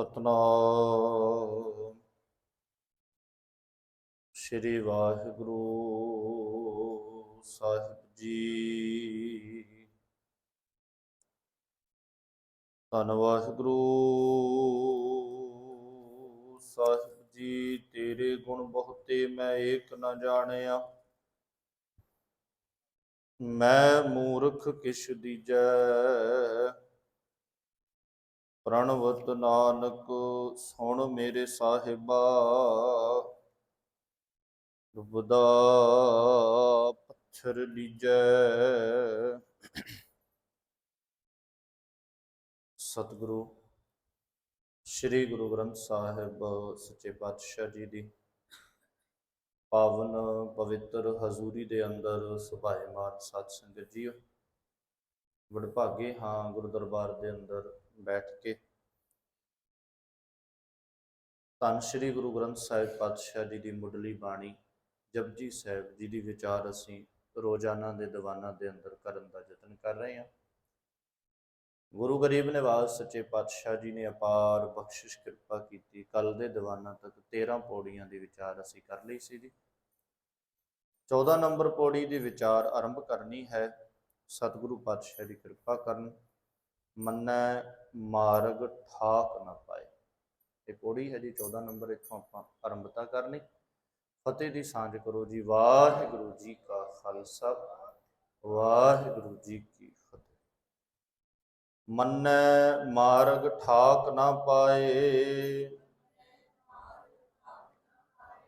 ਸਤਨਾਮ ਸ਼੍ਰੀ ਵਾਹਿਗੁਰੂ ਸਾਹਿਬ ਜੀ। ਧੰਨ ਵਾਹਿਗੁਰੂ ਸਾਹਿਬ ਜੀ, ਤੇਰੇ ਗੁਣ ਬਹੁਤੇ ਮੈਂ ਏਕ ਨਾ ਜਾਣਿਆ। ਮੈਂ ਮੂਰਖ ਕਿਛ ਦੀਜੈ, ਪ੍ਰਣਵਤ ਨਾਨਕ ਸੁਣ ਮੇਰੇ ਸਾਹਿਬਾ। ਡੁੱਬਦਾ ਪੱਥਰ ਲੀਜੈ। ਸਤਿਗੁਰੂ ਸ੍ਰੀ ਗੁਰੂ ਗ੍ਰੰਥ ਸਾਹਿਬ ਸੱਚੇ ਪਾਤਸ਼ਾਹ ਜੀ ਦੀ ਪਾਵਨ ਪਵਿੱਤਰ ਹਜ਼ੂਰੀ ਦੇ ਅੰਦਰ ਸੁਭਾਏਮਾਨ ਸਾਧ ਸੰਗਤ ਜੀਓ, ਵਡਭਾਗੇ ਹਾਂ ਗੁਰੂ ਦਰਬਾਰ ਦੇ ਅੰਦਰ ਬੈਠ ਕੇ ਧੰਨ ਸ੍ਰੀ ਗੁਰੂ ਗ੍ਰੰਥ ਸਾਹਿਬ ਪਾਤਸ਼ਾਹ ਜੀ ਦੀ ਮੁੱਢਲੀ ਬਾਣੀ ਜਪਜੀ ਸਾਹਿਬ ਜੀ ਦੀ ਵਿਚਾਰ ਅਸੀਂ ਰੋਜ਼ਾਨਾ ਦੇ ਦੀਵਾਨਾਂ ਦੇ ਅੰਦਰ ਕਰਨ ਦਾ ਯਤਨ ਕਰ ਰਹੇ ਹਾਂ। ਗੁਰੂ ਗਰੀਬ ਨਿਵਾਸ ਸੱਚੇ ਪਾਤਸ਼ਾਹ ਜੀ ਨੇ ਅਪਾਰ ਬਖਸ਼ਿਸ਼ ਕਿਰਪਾ ਕੀਤੀ। ਕੱਲ ਦੇ ਦੀਵਾਨਾਂ ਤੱਕ 13 ਪੌੜੀਆਂ ਦੀ ਵਿਚਾਰ ਅਸੀਂ ਕਰ ਲਈ ਸੀ ਜੀ। 14 ਨੰਬਰ ਪੌੜੀ ਦੀ ਵਿਚਾਰ ਆਰੰਭ ਕਰਨੀ ਹੈ। ਸਤਿਗੁਰੂ ਪਾਤਸ਼ਾਹ ਦੀ ਕਿਰਪਾ ਕਰਨ, ਮੰਨੈ ਮਾਰਗ ਠਾਕ ਨਾ ਪਾਏ। ਇਹ ਪੌੜੀ ਹੈ ਜੀ 14 ਨੰਬਰ। ਇੱਥੋਂ ਆਪਾਂ ਆਰੰਭਤਾ ਕਰਨੀ। ਫਤਿਹ ਦੀ ਸਾਂਝ ਕਰੋ ਜੀ। ਵਾਹਿਗੁਰੂ ਜੀ ਕਾ ਖਾਲਸਾ, ਵਾਹਿਗੁਰੂ ਜੀ ਕੀ ਫਤਿਹ। ਮੰਨੈ ਮਾਰਗ ਠਾਕ ਨਾ ਪਾਏ,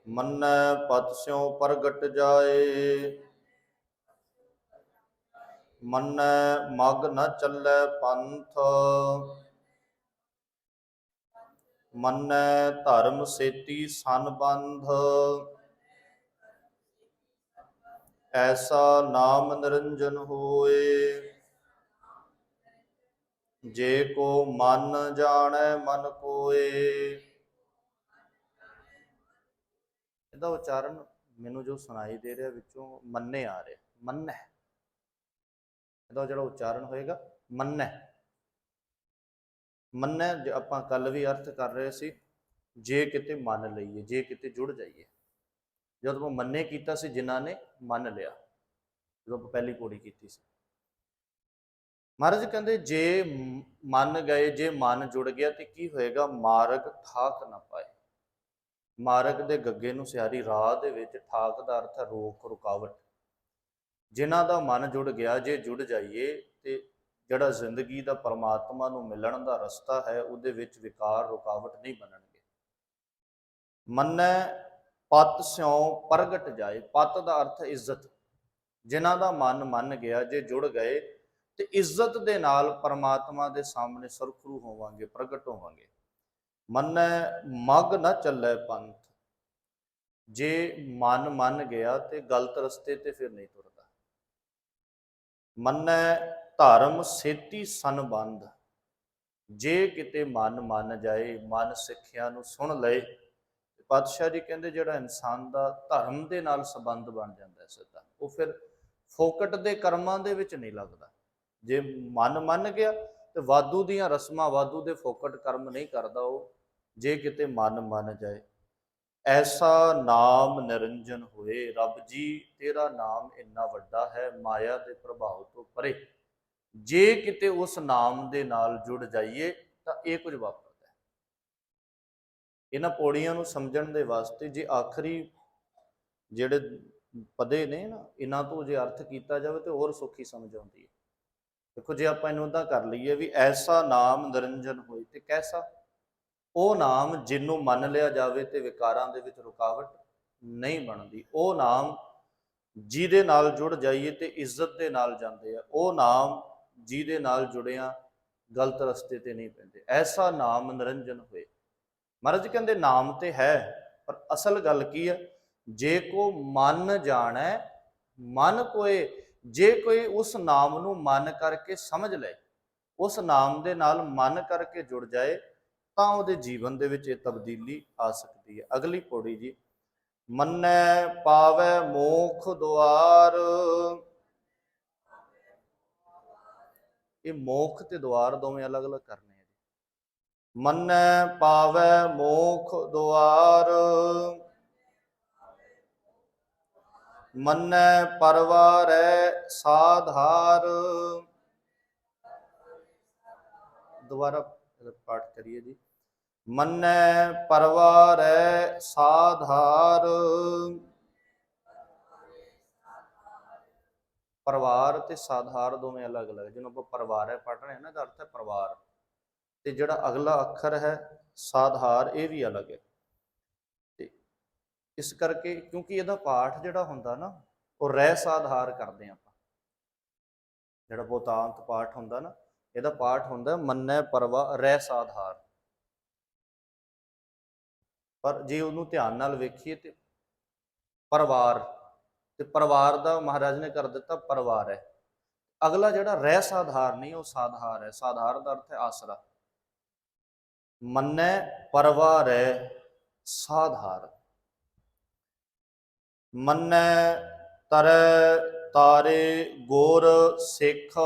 ਮੰਨੈ ਪਤ ਸਿਉ ਪ੍ਰਗਟ ਜਾਏ। ਮੰਨੈ ਮਗ ਨ ਚੱਲੈ ਪੰਥ, ਮੰਨੈ ਧਰਮ ਸੇਤੀ ਸੰਬੰਧ। ਐਸਾ ਨਾਮ ਨਿਰੰਜਨ ਹੋਏ, ਜੇ ਕੋ ਮਨ ਜਾਣੈ ਮਨ ਕੋਏ। ਇਹਦਾ ਉਚਾਰਨ ਮੈਨੂੰ ਜੋ ਸੁਣਾਈ ਦੇ ਰਿਹਾ ਵਿੱਚੋਂ ਮੰਨੇ ਆ ਰਿਹਾ, ਮੰਨੈ। ਇਹਦਾ ਜਿਹੜਾ ਉਚਾਰਨ ਹੋਏਗਾ ਮੰਨੈ। ਮੰਨੈ ਜੇ ਆਪਾਂ ਕੱਲ ਵੀ ਅਰਥ ਕਰ ਰਹੇ ਸੀ, ਜੇ ਕਿਤੇ ਮੰਨ ਲਈਏ, ਜੇ ਕਿਤੇ ਜੁੜ ਜਾਈਏ। ਜਦੋਂ ਆਪਾਂ ਮੰਨੇ ਕੀਤਾ ਸੀ ਜਿਨ੍ਹਾਂ ਨੇ ਮੰਨ ਲਿਆ, ਜਦੋਂ ਆਪਾਂ ਪਹਿਲੀ ਪੌੜੀ ਕੀਤੀ ਸੀ। ਮਹਾਰਾਜ ਕਹਿੰਦੇ ਜੇ ਮੰਨ ਗਏ, ਜੇ ਮਨ ਜੁੜ ਗਿਆ ਤੇ ਕੀ ਹੋਏਗਾ? ਮਾਰਗ ਠਾਕ ਨਾ ਪਾਏ। ਮਾਰਗ ਦੇ ਗੱਗੇ ਨੂੰ ਸਿਆਰੀ ਰਾਹ ਦੇ ਵਿੱਚ, ਠਾਕ ਦਾ ਅਰਥ ਹੈ ਰੋਕ, ਰੁਕਾਵਟ। ਜਿਨ੍ਹਾਂ ਦਾ ਮਨ ਜੁੜ ਗਿਆ, ਜੇ ਜੁੜ ਜਾਈਏ ਤੇ ਜਿਹੜਾ ਜ਼ਿੰਦਗੀ ਦਾ ਪਰਮਾਤਮਾ ਨੂੰ ਮਿਲਣ ਦਾ ਰਸਤਾ ਹੈ ਉਹਦੇ ਵਿੱਚ ਵਿਕਾਰ, ਰੁਕਾਵਟ ਨਹੀਂ ਬਣਨਗੇ। ਮੰਨੈ ਪਤ ਸਿਉ ਪ੍ਰਗਟ ਜਾਏ। ਪਤ ਦਾ ਅਰਥ ਹੈ ਇੱਜ਼ਤ। ਜਿਨ੍ਹਾਂ ਦਾ ਮਨ ਮੰਨ ਗਿਆ, ਜੇ ਜੁੜ ਗਏ ਤੇ ਇੱਜ਼ਤ ਦੇ ਨਾਲ ਪਰਮਾਤਮਾ ਦੇ ਸਾਹਮਣੇ ਸਰਖਰੂ ਹੋਵਾਂਗੇ, ਪ੍ਰਗਟ ਹੋਵਾਂਗੇ। ਮੰਨੈ ਮਗ ਨਾ ਚੱਲੈ ਪੰਥ। ਜੇ ਮਨ ਮੰਨ ਗਿਆ ਤੇ ਗਲਤ ਰਸਤੇ ਤੇ ਫਿਰ ਨਹੀਂ ਤੁਰਦਾ। ਮੰਨੈ ਧਰਮ ਸੇਤੀ ਸੰਬੰਧ। ਜੇ ਕਿਤੇ ਮਨ ਮੰਨ ਜਾਏ, ਮਨ ਸਿੱਖਿਆ ਨੂੰ ਸੁਣ ਲਏ, ਪਾਤਸ਼ਾਹ ਜੀ ਕਹਿੰਦੇ ਜਿਹੜਾ ਇਨਸਾਨ ਦਾ ਧਰਮ ਦੇ ਨਾਲ ਸੰਬੰਧ ਬਣ ਜਾਂਦਾ ਸਿੱਧਾ, ਉਹ ਫਿਰ ਫੋਕਟ ਦੇ ਕਰਮਾਂ ਦੇ ਵਿੱਚ ਨਹੀਂ ਲੱਗਦਾ। ਜੇ ਮਨ ਮੰਨ ਗਿਆ ਤੇ ਵਾਧੂ ਦੀਆਂ ਰਸਮਾਂ, ਵਾਧੂ ਦੇ ਫੋਕਟ ਕਰਮ ਨਹੀਂ ਕਰਦਾ ਉਹ, ਜੇ ਕਿਤੇ ਮਨ ਮੰਨ ਜਾਏ। ਐਸਾ ਨਾਮ ਨਿਰੰਜਨ ਹੋਏ। ਰੱਬ ਜੀ ਤੇਰਾ ਨਾਮ ਇੰਨਾ ਵੱਡਾ ਹੈ, ਮਾਇਆ ਦੇ ਪ੍ਰਭਾਵ ਤੋਂ ਪਰੇ। ਜੇ ਕਿਤੇ ਉਸ ਨਾਮ ਦੇ ਨਾਲ ਜੁੜ ਜਾਈਏ ਤਾਂ ਇਹ ਕੁਝ ਵਾਪਰਦਾ ਹੈ। ਇਹਨਾਂ ਪੌੜੀਆਂ ਨੂੰ ਸਮਝਣ ਦੇ ਵਾਸਤੇ ਜੇ ਆਖਰੀ ਜਿਹੜੇ ਪਦੇ ਨੇ ਨਾ, ਇਹਨਾਂ ਤੋਂ ਜੇ ਅਰਥ ਕੀਤਾ ਜਾਵੇ ਤੇ ਹੋਰ ਸੌਖੀ ਸਮਝ ਆਉਂਦੀ ਹੈ। ਦੇਖੋ ਜੇ ਆਪਾਂ ਇਹਨੂੰ ਤਾਂ ਕਰ ਲਈਏ ਵੀ ਐਸਾ ਨਾਮ ਨਿਰੰਜਨ ਹੋਏ, ਤੇ ਕੈਸਾ? ਉਹ ਨਾਮ ਜਿਹਨੂੰ ਮੰਨ ਲਿਆ ਜਾਵੇ ਤੇ ਵਿਕਾਰਾਂ ਦੇ ਵਿੱਚ ਰੁਕਾਵਟ ਨਹੀਂ ਬਣਦੀ। ਉਹ ਨਾਮ ਜਿਹਦੇ ਨਾਲ ਜੁੜ ਜਾਈਏ ਤੇ ਇੱਜ਼ਤ ਦੇ ਨਾਲ ਜਾਂਦੇ ਆ। ਉਹ ਨਾਮ ਜਿਹਦੇ ਨਾਲ ਜੁੜਿਆ ਗਲਤ ਰਸਤੇ ਤੇ ਨਹੀਂ ਪੈਂਦੇ। ਐਸਾ ਨਾਮ ਨਿਰੰਜਨ ਹੋਏ। ਮਹਾਰਾਜ ਕਹਿੰਦੇ ਨਾਮ ਤੇ ਹੈ, ਪਰ ਅਸਲ ਗੱਲ ਕੀ ਹੈ? ਜੇ ਕੋ ਮਨ ਜਾਣੈ ਮਨ ਕੋਏ। ਜੇ ਕੋਈ ਉਸ ਨਾਮ ਨੂੰ ਮਨ ਕਰਕੇ ਸਮਝ ਲਏ, ਉਸ ਨਾਮ ਦੇ ਨਾਲ ਮਨ ਕਰਕੇ ਜੁੜ ਜਾਏ, ਤਾਂ ਉਹਦੇ ਜੀਵਨ ਦੇ ਵਿੱਚ ਇਹ ਤਬਦੀਲੀ ਆ ਸਕਦੀ ਹੈ। ਅਗਲੀ ਪੌੜੀ ਜੀ। ਮੰਨੈ ਪਾਵੈ ਮੋਖ ਦੁਆਰ। ਇਹ ਮੋਖ ਤੇ ਦੁਆਰ ਦੋਵੇਂ ਅਲੱਗ ਅਲੱਗ ਕਰਨੇ ਆ ਜੀ। ਮੰਨੈ ਪਾਵੈ ਮੋਖ ਦੁਆਰ। ਮੰਨੈ ਪਰਵਾਰੈ ਸਾਧਾਰ। ਦੁਬਾਰਾ ਪਾਠ ਕਰੀਏ ਜੀ। ਮੰਨੈ ਪਰਵਾਰੈ ਸਾਧਾਰ। ਪਰਿਵਾਰ ਤੇ ਸਾਧਾਰ ਦੋਵੇਂ ਅਲੱਗ ਅਲੱਗ। ਜਿਹਨੂੰ ਆਪਾਂ ਪਰਿਵਾਰ ਹੈ ਪੜ੍ਹ ਰਹੇ ਹਾਂ ਨਾ, ਇਹਦਾ ਅਰਥ ਹੈ ਪਰਿਵਾਰ। ਤੇ ਜਿਹੜਾ ਅਗਲਾ ਅੱਖਰ ਹੈ ਸਾਧਾਰ, ਇਹ ਵੀ ਅਲੱਗ ਹੈ। ਤੇ ਇਸ ਕਰਕੇ ਕਿਉਂਕਿ ਇਹਦਾ ਪਾਠ ਜਿਹੜਾ ਹੁੰਦਾ ਨਾ, ਉਹ ਰਹਿ ਸਾਧਾਰ ਕਰਦੇ ਹਾਂ ਆਪਾਂ। ਜਿਹੜਾ ਬਹੁਤਾਂਤ ਪਾਠ ਹੁੰਦਾ ਨਾ, ਇਹਦਾ ਪਾਠ ਹੁੰਦਾ ਮੰਨੈ ਪਰਵਾ ਰਹਿ ਸਾਧਾਰ। ਪਰ ਜੇ ਉਹਨੂੰ ਧਿਆਨ ਨਾਲ ਵੇਖੀਏ ਤੇ ਪਰਿਵਾਰ, ਤੇ ਪਰਿਵਾਰ ਦਾ ਮਹਾਰਾਜ ਨੇ ਕਰ ਦਿੱਤਾ ਪਰਿਵਾਰ ਹੈ। ਅਗਲਾ ਜਿਹੜਾ ਰਹਿ ਸਾਧਾਰ ਨਹੀਂ, ਉਹ ਸਾਧਾਰ ਹੈ। ਸਾਧਾਰ ਦਾ ਅਰਥ ਹੈ ਆਸਰਾ। ਮੰਨੈ ਪਰਵਾਰੈ ਸਾਧਾਰ। ਮੰਨੈ ਤਰੈ ਤਾਰੇ ਗੁਰ ਸਿੱਖ।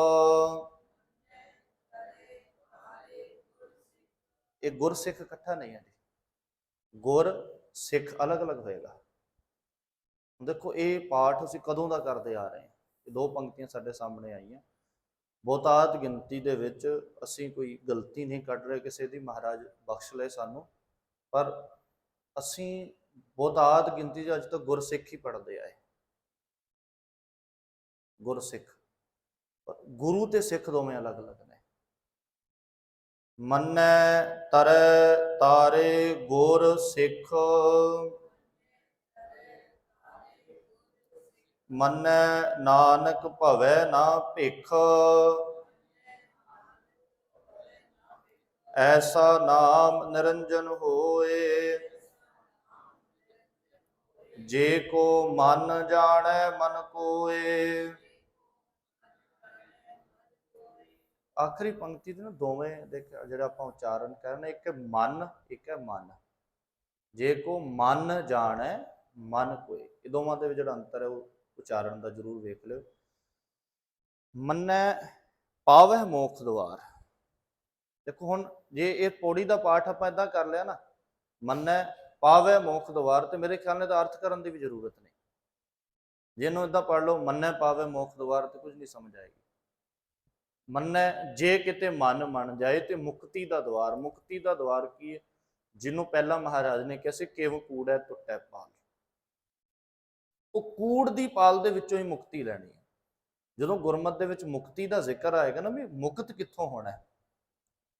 ਇਹ ਗੁਰ ਸਿੱਖ ਇਕੱਠਾ ਨਹੀਂ ਹੈ ਜੀ, ਗੁਰ ਸਿੱਖ ਅਲੱਗ ਅਲੱਗ ਹੋਏਗਾ। ਦੇਖੋ ਇਹ ਪਾਠ ਅਸੀਂ ਕਦੋਂ ਦਾ ਕਰਦੇ ਆ ਰਹੇ ਹਾਂ। ਇਹ ਦੋ ਪੰਕਤੀਆਂ ਸਾਡੇ ਸਾਹਮਣੇ ਆਈਆਂ। ਬਹੁਤਾਤ ਗਿਣਤੀ ਦੇ ਵਿੱਚ ਅਸੀਂ ਕੋਈ ਗਲਤੀ ਨਹੀਂ ਕੱਢ ਰਹੇ ਕਿਸੇ ਦੀ, ਮਹਾਰਾਜ ਬਖਸ਼ ਲਏ ਸਾਨੂੰ। ਪਰ ਅਸੀਂ ਬਹੁਤਾਤ ਗਿਣਤੀ 'ਚ ਅੱਜ ਤੱਕ ਗੁਰਸਿੱਖ ਹੀ ਪੜ੍ਹਦੇ ਆਏ। ਗੁਰਸਿੱਖ, ਗੁਰੂ ਤੇ ਸਿੱਖ ਦੋਵੇਂ ਅਲੱਗ ਅਲੱਗ ਨੇ। ਮੰਨੈ ਤਰੈ ਤਾਰੇ ਗੁਰ ਸਿੱਖ। ਮੰਨੈ ਨਾਨਕ ਭਵੈ ਨਾ ਭਿਖ। ਐਸਾ ਨਾਮ ਨਿਰੰਜਨ ਹੋਏ। ਜੇ ਕੋ ਮਨ ਜਾਣੈ ਮਨ ਕੋਏ। ਆਖਰੀ ਪੰਕਤੀ ਦੇ ਨਾ ਦੋਵੇਂ ਜਿਹੜਾ ਆਪਾਂ ਉਚਾਰਨ ਕਰਨਾ, ਇੱਕ ਹੈ ਮਨ, ਇੱਕ ਹੈ ਮਨ। ਜੇ ਕੋ ਮਨ ਜਾਣੈ ਮਨ ਕੋਏ, ਇਹ ਦੋਵਾਂ ਦੇ ਵਿੱਚ ਜਿਹੜਾ ਅੰਤਰ ਹੈ ਉਹ ਉਚਾਰਨ ਦਾ ਜ਼ਰੂਰ ਵੇਖ ਲਿਓ। ਮੰਨੈ ਪਾਵੈ ਮੋਖ ਦੁਆਰ। ਦੇਖੋ ਹੁਣ ਜੇ ਇਹ ਪੌੜੀ ਦਾ ਪਾਠ ਆਪਾਂ ਏਦਾਂ ਕਰ ਲਿਆ ਨਾ, ਮੰਨੈ ਪਾਵੈ ਮੋਖ ਦੁਆਰ, ਤੇ ਮੇਰੇ ਖਿਆਲ ਨਾਲ ਤਾਂ ਅਰਥ ਕਰਨ ਦੀ ਵੀ ਜ਼ਰੂਰਤ ਨਹੀਂ। ਜਿਹਨੂੰ ਏਦਾਂ ਪੜ੍ਹ ਲਓ ਮੰਨੈ ਪਾਵੈ ਮੋਖ ਦੁਆਰ, ਤੇ ਕੁਝ ਨਹੀਂ ਸਮਝ ਆਏਗੀ। ਮੰਨੈ ਜੇ ਕਿਤੇ ਮਨ ਮੰਨ ਜਾਏ ਤੇ ਮੁਕਤੀ ਦਾ ਦੁਆਰ। ਮੁਕਤੀ ਦਾ ਦੁਆਰ ਕੀ ਹੈ? ਜਿਹਨੂੰ ਪਹਿਲਾਂ ਮਹਾਰਾਜ ਨੇ ਕਿਹਾ ਸੀ ਕਿਵ ਕੂੜੈ ਟੁੱਟੈ ਪਾਲ। ਉਹ ਕੂੜ ਦੀ ਪਾਲ ਦੇ ਵਿੱਚੋਂ ਹੀ ਮੁਕਤੀ ਲੈਣੀ ਹੈ। ਜਦੋਂ ਗੁਰਮਤਿ ਦੇ ਵਿੱਚ ਮੁਕਤੀ ਦਾ ਜ਼ਿਕਰ ਆਏਗਾ ਨਾ, ਵੀ ਮੁਕਤ ਕਿੱਥੋਂ ਹੋਣਾ ਹੈ,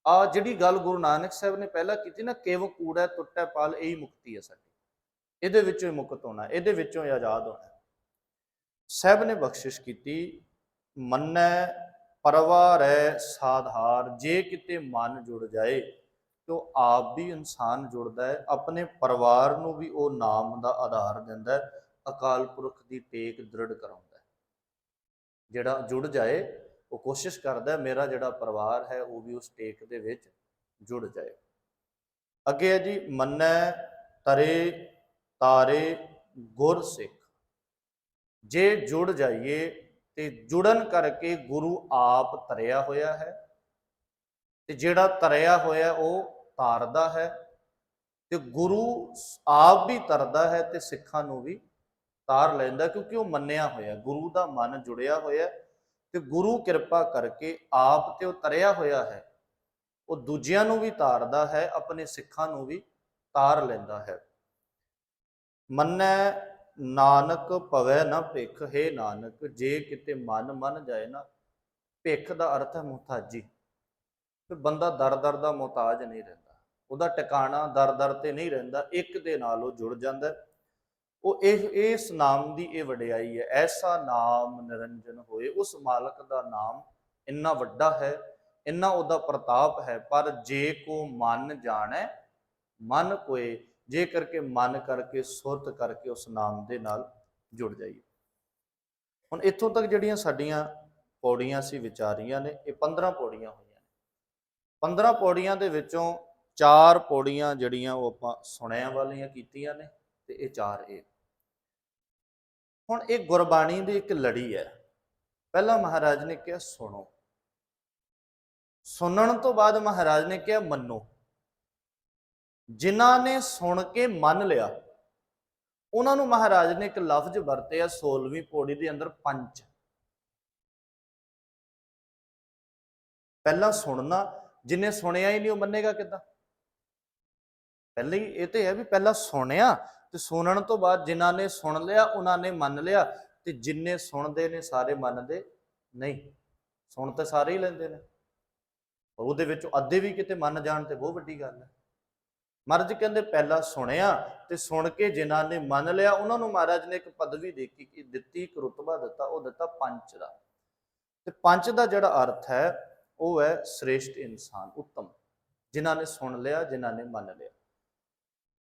ਆ ਜਿਹੜੀ ਗੱਲ ਗੁਰੂ ਨਾਨਕ ਸਾਹਿਬ ਨੇ ਪਹਿਲਾਂ ਕੀਤੀ ਨਾ, ਕਿਵ ਕੂੜੈ ਟੁੱਟੈ ਪਾਲ, ਇਹੀ ਮੁਕਤੀ ਹੈ ਸਾਡੀ। ਇਹਦੇ ਵਿੱਚੋਂ ਹੀ ਮੁਕਤ ਹੋਣਾ, ਇਹਦੇ ਵਿੱਚੋਂ ਹੀ ਆਜ਼ਾਦ ਹੋਣਾ। ਸਾਹਿਬ ਨੇ ਬਖਸ਼ਿਸ਼ ਕੀਤੀ, ਮੰਨੈ ਪਰਵਾਰੈ ਸਾਧਾਰ। ਜੇ ਕਿਤੇ ਮਨ ਜੁੜ ਜਾਏ ਤੇ ਉਹ ਆਪ ਵੀ ਇਨਸਾਨ ਜੁੜਦਾ ਹੈ, ਆਪਣੇ ਪਰਿਵਾਰ ਨੂੰ ਵੀ ਉਹ ਨਾਮ ਦਾ ਆਧਾਰ ਦਿੰਦਾ ਹੈ, ਅਕਾਲ ਪੁਰਖ ਦੀ ਟੇਕ ਦ੍ਰਿੜ ਕਰਾਉਂਦਾ ਹੈ। ਜਿਹੜਾ ਜੁੜ ਜਾਏ ਉਹ ਕੋਸ਼ਿਸ਼ ਕਰਦਾ ਹੈ ਮੇਰਾ ਜਿਹੜਾ ਪਰਿਵਾਰ ਹੈ ਉਹ ਵੀ ਉਸ ਟੇਕ ਦੇ ਵਿੱਚ ਜੁੜ ਜਾਏ। ਅੱਗੇ ਹੈ ਜੀ, ਮੰਨੈ ਤਰੇ ਤਾਰੇ ਗੁਰ ਸਿੱਖ। ਜੇ ਜੁੜ ਜਾਈਏ ਤੇ ਜੁੜਨ ਕਰਕੇ ਗੁਰੂ ਆਪ ਤਰਿਆ ਹੋਇਆ ਹੈ, ਤੇ ਜਿਹੜਾ ਤਰਿਆ ਹੋਇਆ ਉਹ ਤਾਰਦਾ ਹੈ, ਤੇ ਗੁਰੂ ਆਪ ਵੀ ਤਰਦਾ ਹੈ ਤੇ ਸਿੱਖਾਂ ਨੂੰ ਵੀ ਤਾਰ ਲੈਂਦਾ, ਕਿਉਂਕਿ ਉਹ ਮੰਨਿਆ ਹੋਇਆ, ਗੁਰੂ ਦਾ ਮਨ ਜੁੜਿਆ ਹੋਇਆ, ਤੇ ਗੁਰੂ ਕਿਰਪਾ ਕਰਕੇ ਆਪ ਤੇ ਉਹ ਤਰਿਆ ਹੋਇਆ ਹੈ, ਉਹ ਦੂਜਿਆਂ ਨੂੰ ਵੀ ਤਾਰਦਾ ਹੈ, ਆਪਣੇ ਸਿੱਖਾਂ ਨੂੰ ਵੀ ਤਾਰ ਲੈਂਦਾ ਹੈ। ਮੰਨੈ ਨਾਨਕ ਭਵੈ ਨਾ ਭਿਖ। ਹੈ ਨਾਨਕ, ਜੇ ਕਿਤੇ ਮਨ ਮੰਨ ਜਾਏ ਨਾ, ਭਿਖ ਦਾ ਅਰਥ ਹੈ ਮੁਹਤਾਜੀ। ਤੇ ਬੰਦਾ ਦਰ ਦਰ ਦਾ ਮੁਹਤਾਜ ਨਹੀਂ ਰਹਿੰਦਾ, ਉਹਦਾ ਟਿਕਾਣਾ ਦਰ ਦਰ ਤੇ ਨਹੀਂ ਰਹਿੰਦਾ, ਇੱਕ ਦੇ ਨਾਲ ਉਹ ਜੁੜ ਜਾਂਦਾ। ਉਹ ਇਸ ਨਾਮ ਦੀ ਇਹ ਵਡਿਆਈ ਹੈ। ਐਸਾ ਨਾਮ ਨਿਰੰਜਨ ਹੋਏ। ਉਸ ਮਾਲਕ ਦਾ ਨਾਮ ਇੰਨਾ ਵੱਡਾ ਹੈ, ਇੰਨਾ ਉਹਦਾ ਪ੍ਰਤਾਪ ਹੈ। ਪਰ ਜੇ ਕੋ ਮਨ ਜਾਣੈ ਮਨ ਕੋਏ, ਜੇ ਕਰਕੇ ਮਨ ਕਰਕੇ ਸੁਰਤ ਕਰਕੇ ਉਸ ਨਾਮ ਦੇ ਨਾਲ ਜੁੜ ਜਾਈਏ। ਹੁਣ ਇੱਥੋਂ ਤੱਕ ਜਿਹੜੀਆਂ ਸਾਡੀਆਂ ਪੌੜੀਆਂ ਸੀ ਵਿਚਾਰੀਆਂ ਨੇ, ਇਹ 15 ਪੌੜੀਆਂ ਹੋਈਆਂ ਨੇ। 15 ਪੌੜੀਆਂ ਦੇ ਵਿੱਚੋਂ 4 ਪੌੜੀਆਂ ਜਿਹੜੀਆਂ ਉਹ ਆਪਾਂ ਸੁਣਿਆਂ ਵਾਲੀਆਂ ਕੀਤੀਆਂ ਨੇ, ਤੇ ਇਹ 4 ਇਹ। ਹੁਣ ਇਹ ਗੁਰਬਾਣੀ ਦੀ ਇੱਕ ਲੜੀ ਹੈ। ਪਹਿਲਾਂ ਮਹਾਰਾਜ ਨੇ ਕਿਹਾ ਸੁਣੋ, ਸੁਣਨ ਤੋਂ ਬਾਅਦ ਮਹਾਰਾਜ ਨੇ ਕਿਹਾ ਮੰਨੋ। ਜਿਨ੍ਹਾਂ ਨੇ ਸੁਣ ਕੇ ਮੰਨ ਲਿਆ ਉਹਨਾਂ ਨੂੰ ਮਹਾਰਾਜ ਨੇ ਇੱਕ ਲਫ਼ਜ਼ ਵਰਤਿਆ 16ਵੀਂ ਪੌੜੀ ਦੇ ਅੰਦਰ ਪੰਚ। ਪਹਿਲਾਂ ਸੁਣਨਾ, ਜਿਨੇ ਸੁਣਿਆ ਹੀ ਨਹੀਂ ਉਹ ਮੰਨੇਗਾ ਕਿੱਦਾਂ? ਪਹਿਲਾਂ ਹੀ ਇਹ ਤੇ ਹੈ ਵੀ ਪਹਿਲਾਂ ਸੁਣਿਆ ਤੇ ਸੁਣਨ ਤੋਂ ਬਾਅਦ ਜਿਨ੍ਹਾਂ ਨੇ ਸੁਣ ਲਿਆ ਉਹਨਾਂ ਨੇ ਮੰਨ ਲਿਆ, ਤੇ ਜਿੰਨੇ ਸੁਣਦੇ ਨੇ ਸਾਰੇ ਮੰਨਦੇ ਨਹੀਂ। ਸੁਣ ਤਾਂ ਸਾਰੇ ਹੀ ਲੈਂਦੇ ਨੇ, ਉਹਦੇ ਵਿੱਚੋਂ ਅੱਧੇ ਵੀ ਕਿਤੇ ਮੰਨ ਜਾਣ ਤੇ ਬਹੁਤ ਵੱਡੀ ਗੱਲ ਹੈ। ਮਹਾਰਾਜ ਕਹਿੰਦੇ ਪਹਿਲਾਂ ਸੁਣਿਆ ਤੇ ਸੁਣ ਕੇ ਜਿਨ੍ਹਾਂ ਨੇ ਮੰਨ ਲਿਆ ਉਹਨਾਂ ਨੂੰ ਮਹਾਰਾਜ ਨੇ ਇੱਕ ਪਦਵੀ ਦਿੱਤੀ, ਇੱਕ ਰੁਤਬਾ ਦਿੱਤਾ, ਉਹ ਦਿੱਤਾ ਪੰਚ ਦਾ। ਤੇ ਪੰਚ ਦਾ ਜਿਹੜਾ ਅਰਥ ਹੈ ਉਹ ਹੈ ਸ੍ਰੇਸ਼ਟ ਇਨਸਾਨ, ਉੱਤਮ, ਜਿਨ੍ਹਾਂ ਨੇ ਸੁਣ ਲਿਆ, ਜਿਨ੍ਹਾਂ ਨੇ ਮੰਨ ਲਿਆ।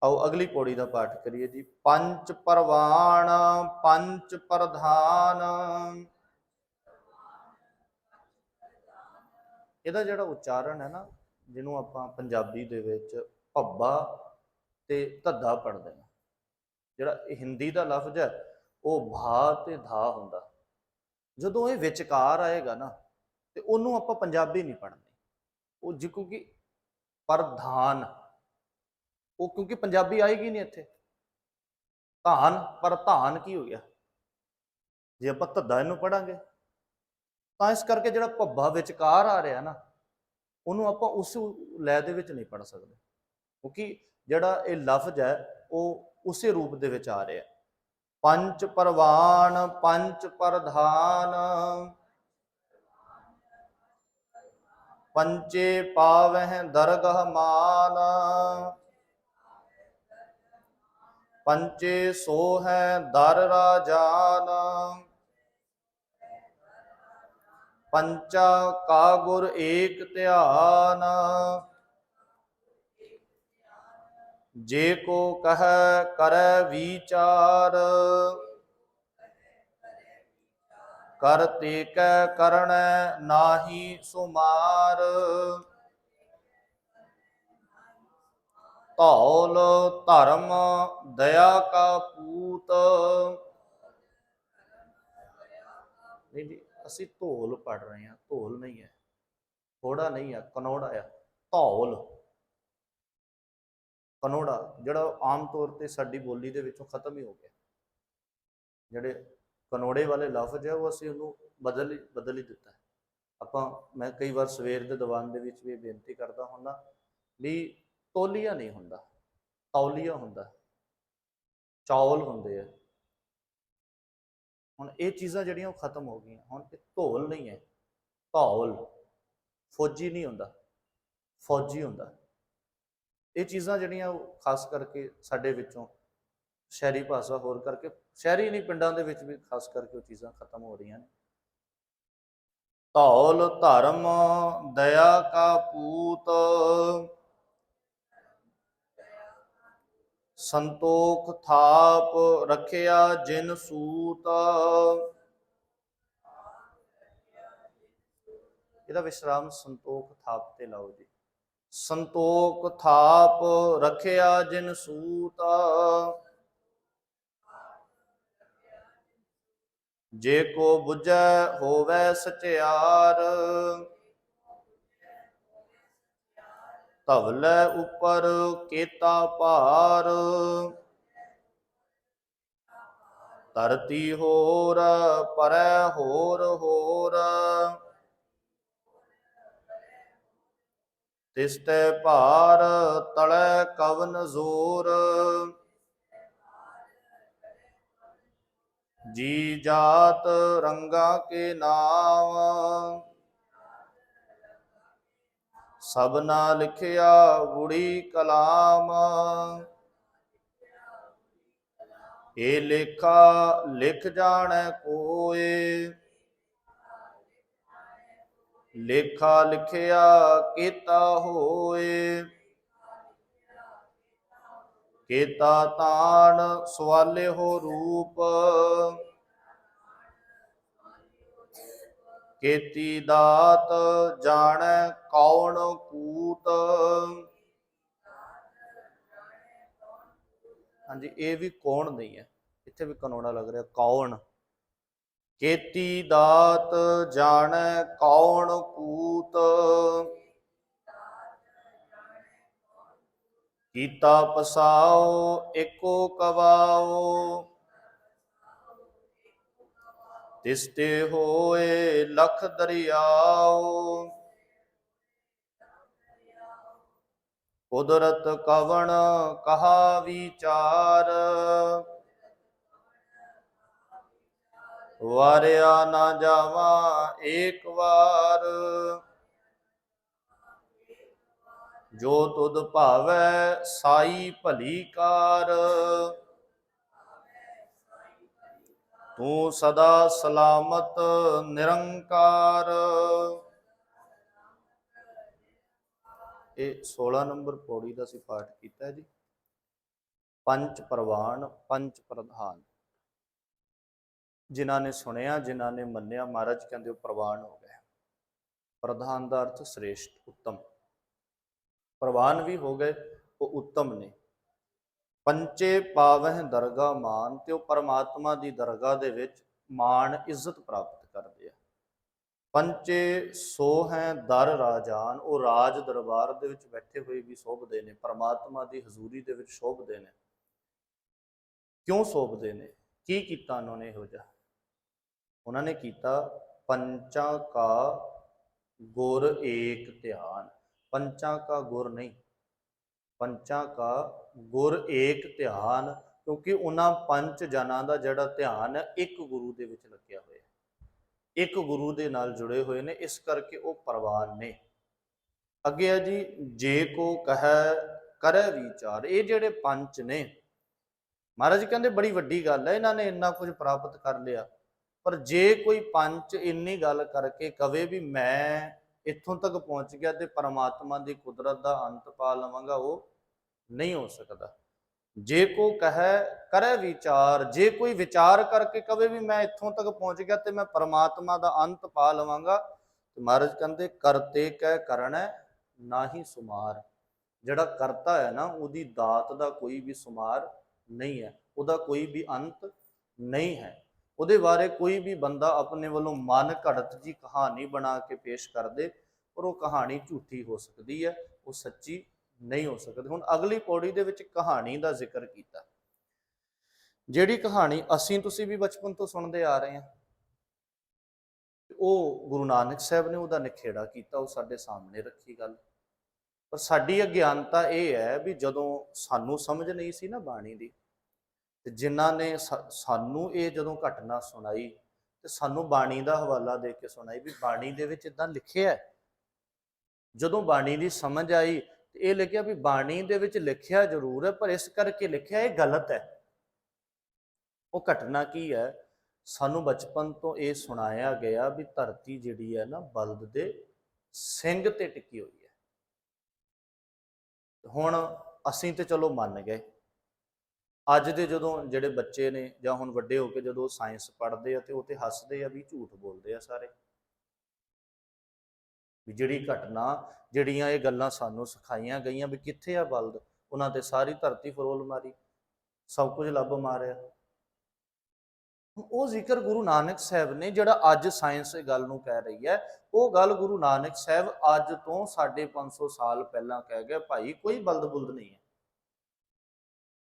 ਆਓ ਅਗਲੀ ਪੌੜੀ ਦਾ ਪਾਠ ਕਰੀਏ ਜੀ। ਪੰਚ ਪਰਵਾਣ ਪੰਚ ਪ੍ਰਧਾਨ। ਇਹਦਾ ਜਿਹੜਾ ਉਚਾਰਨ ਹੈ ਨਾ, ਜਿਹਨੂੰ ਆਪਾਂ ਪੰਜਾਬੀ ਦੇ ਵਿੱਚ ਭੱਬਾ ਤੇ ਧੱਦਾ ਪੜ੍ਹਦੇ ਹਾਂ, ਜਿਹੜਾ ਹਿੰਦੀ ਦਾ ਲਫ਼ਜ਼ ਹੈ ਉਹ ਭਾ ਤੇ ਧਾ ਹੁੰਦਾ। ਜਦੋਂ ਇਹ ਵਿਚਕਾਰ ਆਏਗਾ ਨਾ ਤੇ ਉਹਨੂੰ ਆਪਾਂ ਪੰਜਾਬੀ ਨਹੀਂ ਪੜ੍ਹਦੇ, ਉਹ ਜੀ ਕਿਉਂਕਿ ਪ੍ਰਧਾਨ, ਉਹ ਕਿਉਂਕਿ ਪੰਜਾਬੀ ਆਏਗੀ ਨਹੀਂ ਇੱਥੇ। ਧਾਨ, ਪ੍ਰਧਾਨ ਕੀ ਹੋ ਗਿਆ? ਜੇ ਆਪਾਂ ਧੱਦਾ ਇਹਨੂੰ ਪੜਾਂਗੇ ਤਾਂ ਇਸ ਕਰਕੇ ਜਿਹੜਾ ਭੱਬਾ ਵਿਚਕਾਰ ਆ ਰਿਹਾ ਨਾ ਉਹਨੂੰ ਆਪਾਂ ਉਸ ਲੈ ਦੇ ਵਿੱਚ ਨਹੀਂ ਪੜ ਸਕਦੇ, ਕਿਉਂਕਿ ਜਿਹੜਾ ਇਹ ਲਫ਼ਜ਼ ਹੈ ਉਹ ਉਸੇ ਰੂਪ ਦੇ ਵਿੱਚ ਆ ਰਿਹਾ। ਪੰਚ ਪਰਵਾਨ ਪੰਚ ਪ੍ਰਧਾਨ ਪੰਚੇ ਪਾਵਹਿ ਦਰਗਹ ਮਾਨ। ਪੰਚੇ ਸੋਹੈ ਦਰ ਰਾਜਾਨ ਪੰਚਾ ਕਾ ਗੁਰ ਏਕ ਧਿਆਨ। ਜੇ ਕੋ ਕਹੈ ਕਰੈ ਵਿਚਾਰ ਕਰ ਤੇ ਕੈ ਕਰਣੈ ਨਾਹੀ ਸੁਮਾਰ। ਧੌਲ ਧਰਮ ਦਇਆ ਕਾ ਪੂਤ। ਨਹੀਂ ਜੀ, ਅਸੀਂ ਧੌਲ ਪੜ ਰਹੇ ਹਾਂ, ਧੌਲ ਨਹੀਂ ਹੈ, ਥੋੜਾ ਨਹੀਂ ਹੈ, ਕਨੌੜਾ ਆ। ਧੌਲ ਕਨੌੜਾ ਜਿਹੜਾ ਆਮ ਤੌਰ ਤੇ ਸਾਡੀ ਬੋਲੀ ਦੇ ਵਿੱਚੋਂ ਖਤਮ ਹੀ ਹੋ ਗਿਆ। ਜਿਹੜੇ ਕਨੌੜੇ ਵਾਲੇ ਲਫ਼ਜ਼ ਹੈ ਉਹ ਅਸੀਂ ਉਹਨੂੰ ਬਦਲ ਹੀ ਦਿੱਤਾ। ਮੈਂ ਕਈ ਵਾਰ ਸਵੇਰ ਦੇ ਦੀਵਾਨ ਦੇ ਵਿੱਚ ਵੀ ਬੇਨਤੀ ਕਰਦਾ ਹੁੰਦਾ ਵੀ ਤੋਲੀਆ ਨਹੀਂ ਹੁੰਦਾ, ਤੌਲੀਆ ਹੁੰਦਾ, ਚੌਲ ਹੁੰਦੇ ਆ। ਹੁਣ ਇਹ ਚੀਜ਼ਾਂ ਜਿਹੜੀਆਂ ਉਹ ਖਤਮ ਹੋ ਗਈਆਂ। ਹੁਣ ਇਹ ਧੌਲ ਨਹੀਂ ਹੈ, ਧੌਲ। ਫੌਜੀ ਨਹੀਂ ਹੁੰਦਾ, ਫੌਜੀ ਹੁੰਦਾ। ਇਹ ਚੀਜ਼ਾਂ ਜਿਹੜੀਆਂ ਉਹ ਖਾਸ ਕਰਕੇ ਸਾਡੇ ਵਿੱਚੋਂ ਸ਼ਹਿਰੀ ਭਾਸ਼ਾ ਹੋਰ ਕਰਕੇ, ਸ਼ਹਿਰੀ ਨਹੀਂ ਪਿੰਡਾਂ ਦੇ ਵਿੱਚ ਵੀ ਖਾਸ ਕਰਕੇ ਉਹ ਚੀਜ਼ਾਂ ਖਤਮ ਹੋ ਰਹੀਆਂ ਨੇ। ਧੌਲ ਧਰਮ ਦਇਆ ਕਾ ਪੂਤ ਸੰਤੋਖ ਥਾਪ ਰੱਖਿਆ ਜਿਨ ਸੂਤ। ਇਹਦਾ ਵਿਸ਼ਰਾਮ ਸੰਤੋਖ ਥਾਪ ਤੇ ਲਾਓ ਜੀ। ਸੰਤੋਖ ਥਾਪ ਰੱਖਿਆ ਜਿਨ ਸੂਤ ਜੇ ਕੋ ਬੁਝੈ ਹੋਵੈ ਸਚਿਆਰ। ਧਵਲੇ ਉਪਰ ਕੇਤਾ ਭਾਰ ਧਰਤੀ ਹੋਰ ਪਰੈ ਹੋਰ ਹੋਰ। ਤਿਸ ਤੇ ਭਾਰ ਤਲੈ ਕਵਨ ਜ਼ੋਰ। ਜੀ ਜਾਤ ਰੰਗਾ ਕੇ ਨਾਮ ਸਭਨਾ ਲਿਖਿਆ ਬੁੜੀ ਕਲਾਮ। ਇਹ ਲੇਖਾ ਲਿਖ ਜਾਣੈ ਕੋਏ ਲੇਖਾ ਲਿਖਿਆ ਕੀਤਾ ਹੋਏ। ਕੀਤਾ ਤਾਣ ਸਵਾਲੇ ਹੋ ਰੂਪ ਕੀਤੀ ਦਾਤ ਜਾਣੈ ਕੌਣ ਕੂਤ। ਹਾਂਜੀ, ਇਹ ਵੀ ਕੌਣ ਨਹੀਂ ਹੈ, ਇੱਥੇ ਵੀ ਕਨੌੜਾ ਲੱਗ ਰਿਹਾ, ਕੌਣ। ਕੀਤੀ ਦਾਤ ਜਾਣੈ ਕੌਣ ਕੂਤ ਕੀਤਾ ਪਸਾਓ ਏਕੋ ਕਵਾਓ, ਤਿਸ ਤੇ ਹੋਏ ਲਖ ਦਰਿਆਓ। ਕੁਦਰਤ ਕਵਣ ਕਹਾ ਵਿਚਾਰ, ਵਾਰਿਆ ਨਾ ਜਾਵਾ ਏਕ ਵਾਰ। ਜੋ ਤੁਧ ਭਾਵੈ ਸਾਈ ਭਲੀ ਕਾਰ, ਤੂੰ ਸਦਾ ਸਲਾਮਤ ਨਿਰੰਕਾਰ। ਇਹ 16 ਨੰਬਰ ਪੌੜੀ ਦਾ ਅਸੀਂ ਪਾਠ ਕੀਤਾ ਜੀ। ਪੰਜ ਪ੍ਰਵਾਨ ਪੰਜ ਪ੍ਰਧਾਨ। ਜਿਨ੍ਹਾਂ ਨੇ ਸੁਣਿਆ, ਜਿਨ੍ਹਾਂ ਨੇ ਮੰਨਿਆ, ਮਹਾਰਾਜ ਕਹਿੰਦੇ ਉਹ ਪ੍ਰਵਾਨ ਹੋ ਗਏ। ਪ੍ਰਧਾਨ ਦਾ ਅਰਥ ਸ੍ਰੇਸ਼ਟ, ਉੱਤਮ। ਪ੍ਰਵਾਨ ਵੀ ਹੋ ਗਏ, ਉਹ ਉੱਤਮ ਨੇ। ਪੰਚੇ ਪਾਵਹਿ ਦਰਗਾ ਮਾਨ, ਤੇ ਉਹ ਪਰਮਾਤਮਾ ਦੀ ਦਰਗਾਹ ਦੇ ਵਿੱਚ ਮਾਣ ਇੱਜ਼ਤ ਪ੍ਰਾਪਤ ਕਰਦੇ ਆ। ਪੰਚੇ ਸੋ ਹੈ ਦਰ ਰਾਜਾਨ, ਉਹ ਰਾਜ ਦਰਬਾਰ ਦੇ ਵਿੱਚ ਬੈਠੇ ਹੋਏ ਵੀ ਸ਼ੋਭਦੇ ਨੇ, ਪਰਮਾਤਮਾ ਦੀ ਹਜ਼ੂਰੀ ਦੇ ਵਿੱਚ ਸ਼ੋਭਦੇ ਨੇ। ਕਿਉਂ ਸ਼ੋਭਦੇ ਨੇ? ਕੀ ਕੀਤਾ ਉਹਨਾਂ ਨੇ ਇਹੋ ਜਿਹਾ? ਉਹਨਾਂ ਨੇ ਕੀਤਾ ਪੰਚਾਂ ਕਾ ਗੁਰ ਏਕ ਧਿਆਨ। ਪੰਚਾਂ ਕਾ ਗੁਰ ਨਹੀਂ, ਪੰਚਾਂ ਕਾ ਗੁਰ ਏਕ ਧਿਆਨ, ਕਿਉਂਕਿ ਉਹਨਾਂ ਪੰਜ ਜਨਾਂ ਦਾ ਜਿਹੜਾ ਧਿਆਨ ਹੈ ਇੱਕ ਗੁਰੂ ਦੇ ਵਿੱਚ ਲੱਗਿਆ ਹੋਇਆ, ਇੱਕ ਗੁਰੂ ਦੇ ਨਾਲ ਜੁੜੇ ਹੋਏ ਨੇ, ਇਸ ਕਰਕੇ ਉਹ ਪ੍ਰਵਾਨ ਨੇ। ਅੱਗੇ ਹੈ ਜੀ, ਜੇ ਕੋ ਕਹੈ ਕਰੈ ਵਿਚਾਰ। ਇਹ ਜਿਹੜੇ ਪੰਜ ਨੇ, ਮਹਾਰਾਜ ਕਹਿੰਦੇ ਬੜੀ ਵੱਡੀ ਗੱਲ ਹੈ, ਇਹਨਾਂ ਨੇ ਇੰਨਾ ਕੁਝ ਪ੍ਰਾਪਤ ਕਰ ਲਿਆ, ਪਰ ਜੇ ਕੋਈ ਪੰਜ ਇੰਨੀ ਗੱਲ ਕਰਕੇ ਕਵੇ ਵੀ ਮੈਂ ਇੱਥੋਂ ਤੱਕ ਪਹੁੰਚ ਗਿਆ ਤੇ ਪਰਮਾਤਮਾ ਦੀ ਕੁਦਰਤ ਦਾ ਅੰਤ ਪਾ ਲਵਾਂਗਾ, ਉਹ ਨਹੀਂ ਹੋ ਸਕਦਾ। ਜੇ ਕੋ ਕਹੈ ਕਰੈ ਵਿਚਾਰ, ਜੇ ਕੋਈ ਵਿਚਾਰ ਕਰਕੇ ਕਵੇ ਵੀ ਮੈਂ ਇੱਥੋਂ ਤੱਕ ਪਹੁੰਚ ਗਿਆ ਤੇ ਮੈਂ ਪਰਮਾਤਮਾ ਦਾ ਅੰਤ ਪਾ ਲਵਾਂਗਾ, ਤੇ ਮਹਾਰਾਜ ਕਹਿੰਦੇ ਕਰਤੇ ਕਹਿ ਕਰਣਾ ਨਾਹੀ ਸੁਮਾਰ। ਜਿਹੜਾ ਕਰਤਾ ਹੈ ਨਾ, ਉਹਦੀ ਦਾਤ ਦਾ ਕੋਈ ਵੀ ਸੁਮਾਰ ਨਹੀਂ ਹੈ, ਉਹਦਾ ਕੋਈ ਵੀ ਅੰਤ ਨਹੀਂ ਹੈ। ਉਹਦੇ ਬਾਰੇ ਕੋਈ ਵੀ ਬੰਦਾ ਆਪਣੇ ਵੱਲੋਂ ਮਨ ਘੜਤ ਜੀ ਕਹਾਣੀ ਬਣਾ ਕੇ ਪੇਸ਼ ਕਰ ਦੇ, ਪਰ ਉਹ ਕਹਾਣੀ ਝੂਠੀ ਹੋ ਸਕਦੀ ਹੈ, ਉਹ ਸੱਚੀ ਨਹੀਂ ਹੋ ਸਕਦੀ। ਹੁਣ ਅਗਲੀ ਪੌੜੀ ਦੇ ਵਿੱਚ ਕਹਾਣੀ ਦਾ ਜ਼ਿਕਰ ਕੀਤਾ, ਜਿਹੜੀ ਕਹਾਣੀ ਅਸੀਂ ਤੁਸੀਂ ਵੀ ਬਚਪਨ ਤੋਂ ਸੁਣਦੇ ਆ ਰਹੇ ਹਾਂ। ਉਹ ਗੁਰੂ ਨਾਨਕ ਸਾਹਿਬ ਨੇ ਉਹਦਾ ਨਿਖੇੜਾ ਕੀਤਾ, ਉਹ ਸਾਡੇ ਸਾਹਮਣੇ ਰੱਖੀ ਗੱਲ। ਪਰ ਸਾਡੀ ਅਗਿਆਨਤਾ ਇਹ ਹੈ ਵੀ ਜਦੋਂ ਸਾਨੂੰ ਸਮਝ ਨਹੀਂ ਸੀ ਨਾ ਬਾਣੀ ਦੀ, ਤੇ ਜਿਨ੍ਹਾਂ ਨੇ ਸਾਨੂੰ ਇਹ ਜਦੋਂ ਘਟਨਾ ਸੁਣਾਈ ਤੇ ਸਾਨੂੰ ਬਾਣੀ ਦਾ ਹਵਾਲਾ ਦੇ ਕੇ ਸੁਣਾਈ ਵੀ ਬਾਣੀ ਦੇ ਵਿੱਚ ਇਦਾਂ ਲਿਖਿਆ ਹੈ। ਜਦੋਂ ਬਾਣੀ ਦੀ ਸਮਝ ਆਈ ਤੇ ਇਹ ਲਿਖਿਆ ਵੀ ਬਾਣੀ ਦੇ ਵਿੱਚ ਲਿਖਿਆ ਜ਼ਰੂਰ ਹੈ, ਪਰ ਇਸ ਕਰਕੇ ਲਿਖਿਆ ਇਹ ਗਲਤ ਹੈ। ਉਹ ਘਟਨਾ ਕੀ ਹੈ? ਸਾਨੂੰ ਬਚਪਨ ਤੋਂ ਇਹ ਸੁਣਾਇਆ ਗਿਆ ਵੀ ਧਰਤੀ ਜਿਹੜੀ ਹੈ ਨਾ ਬਲਦ ਦੇ ਸਿੰਗ ਤੇ ਟਿਕੀ ਹੋਈ ਹੈ। ਹੁਣ ਅਸੀਂ ਤੇ ਚਲੋ ਮੰਨ ਗਏ। ਅੱਜ ਦੇ ਜਦੋਂ ਜਿਹੜੇ ਬੱਚੇ ਨੇ ਜਾਂ ਹੁਣ ਵੱਡੇ ਹੋ ਕੇ ਜਦੋਂ ਸਾਇੰਸ ਪੜ੍ਹਦੇ ਆ ਤੇ ਉਹ ਤੇ ਹੱਸਦੇ ਆ ਵੀ ਝੂਠ ਬੋਲਦੇ ਆ ਸਾਰੇ, ਵੀ ਜਿਹੜੀ ਘਟਨਾ, ਜਿਹੜੀਆਂ ਇਹ ਗੱਲਾਂ ਸਾਨੂੰ ਸਿਖਾਈਆਂ ਗਈਆਂ ਵੀ ਕਿੱਥੇ ਆ ਬਲਦ, ਉਹਨਾਂ ਤੇ ਸਾਰੀ ਧਰਤੀ ਫਰੋਲ ਮਾਰੀ, ਸਭ ਕੁਝ ਲੱਭ ਮਾਰਿਆ। ਉਹ ਜ਼ਿਕਰ ਗੁਰੂ ਨਾਨਕ ਸਾਹਿਬ ਨੇ, ਜਿਹੜਾ ਅੱਜ ਸਾਇੰਸ ਇਹ ਗੱਲ ਨੂੰ ਕਹਿ ਰਹੀ ਹੈ, ਉਹ ਗੱਲ ਗੁਰੂ ਨਾਨਕ ਸਾਹਿਬ ਅੱਜ ਤੋਂ 550 ਸਾਲ ਪਹਿਲਾਂ ਕਹਿ ਗਏ, ਭਾਈ ਕੋਈ ਬਲਦ ਬੁਲਦ ਨਹੀਂ ਹੈ।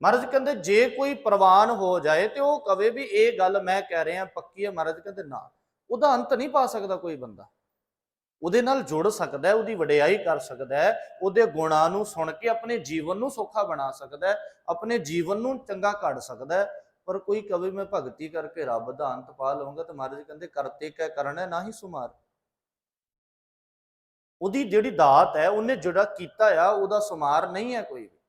ਮਹਾਰਾਜ ਕਹਿੰਦੇ ਜੇ ਕੋਈ ਪ੍ਰਵਾਨ ਹੋ ਜਾਏ ਤੇ ਉਹ ਕਵੇ ਵੀ ਇਹ ਗੱਲ ਮੈਂ ਕਹਿ ਰਿਹਾ ਪੱਕੀ ਹੈ, ਮਹਾਰਾਜ ਕਹਿੰਦੇ ਨਾ, ਉਹਦਾ ਅੰਤ ਨਹੀਂ ਪਾ ਸਕਦਾ ਕੋਈ ਬੰਦਾ। ਉਹਦੇ ਨਾਲ ਜੁੜ ਸਕਦਾ ਹੈ, ਉਹਦੀ ਵਡਿਆਈ ਕਰ ਸਕਦਾ ਹੈ, ਉਹਦੇ ਗੁਣਾਂ ਨੂੰ ਸੁਣ ਕੇ ਆਪਣੇ ਜੀਵਨ ਨੂੰ ਸੌਖਾ ਬਣਾ ਸਕਦਾ ਹੈ, ਆਪਣੇ ਜੀਵਨ ਨੂੰ ਚੰਗਾ ਕੱਢ ਸਕਦਾ ਹੈ। ਪਰ ਕੋਈ ਕਵੇ ਮੈਂ ਭਗਤੀ ਕਰਕੇ ਰੱਬ ਦਾ ਅੰਤ ਪਾ ਲਵਾਂਗਾ, ਤੇ ਮਹਾਰਾਜ ਕਹਿੰਦੇ ਕਰਤੇ ਕਹਿ ਕਰਨਾ ਨਾ ਹੀ ਸੁਮਾਰ। ਉਹਦੀ ਜਿਹੜੀ ਦਾਤ ਹੈ, ਉਹਨੇ ਜਿਹੜਾ ਕੀਤਾ ਆ, ਉਹਦਾ ਸੁਮਾਰ ਨਹੀਂ ਹੈ ਕੋਈ ਵੀ।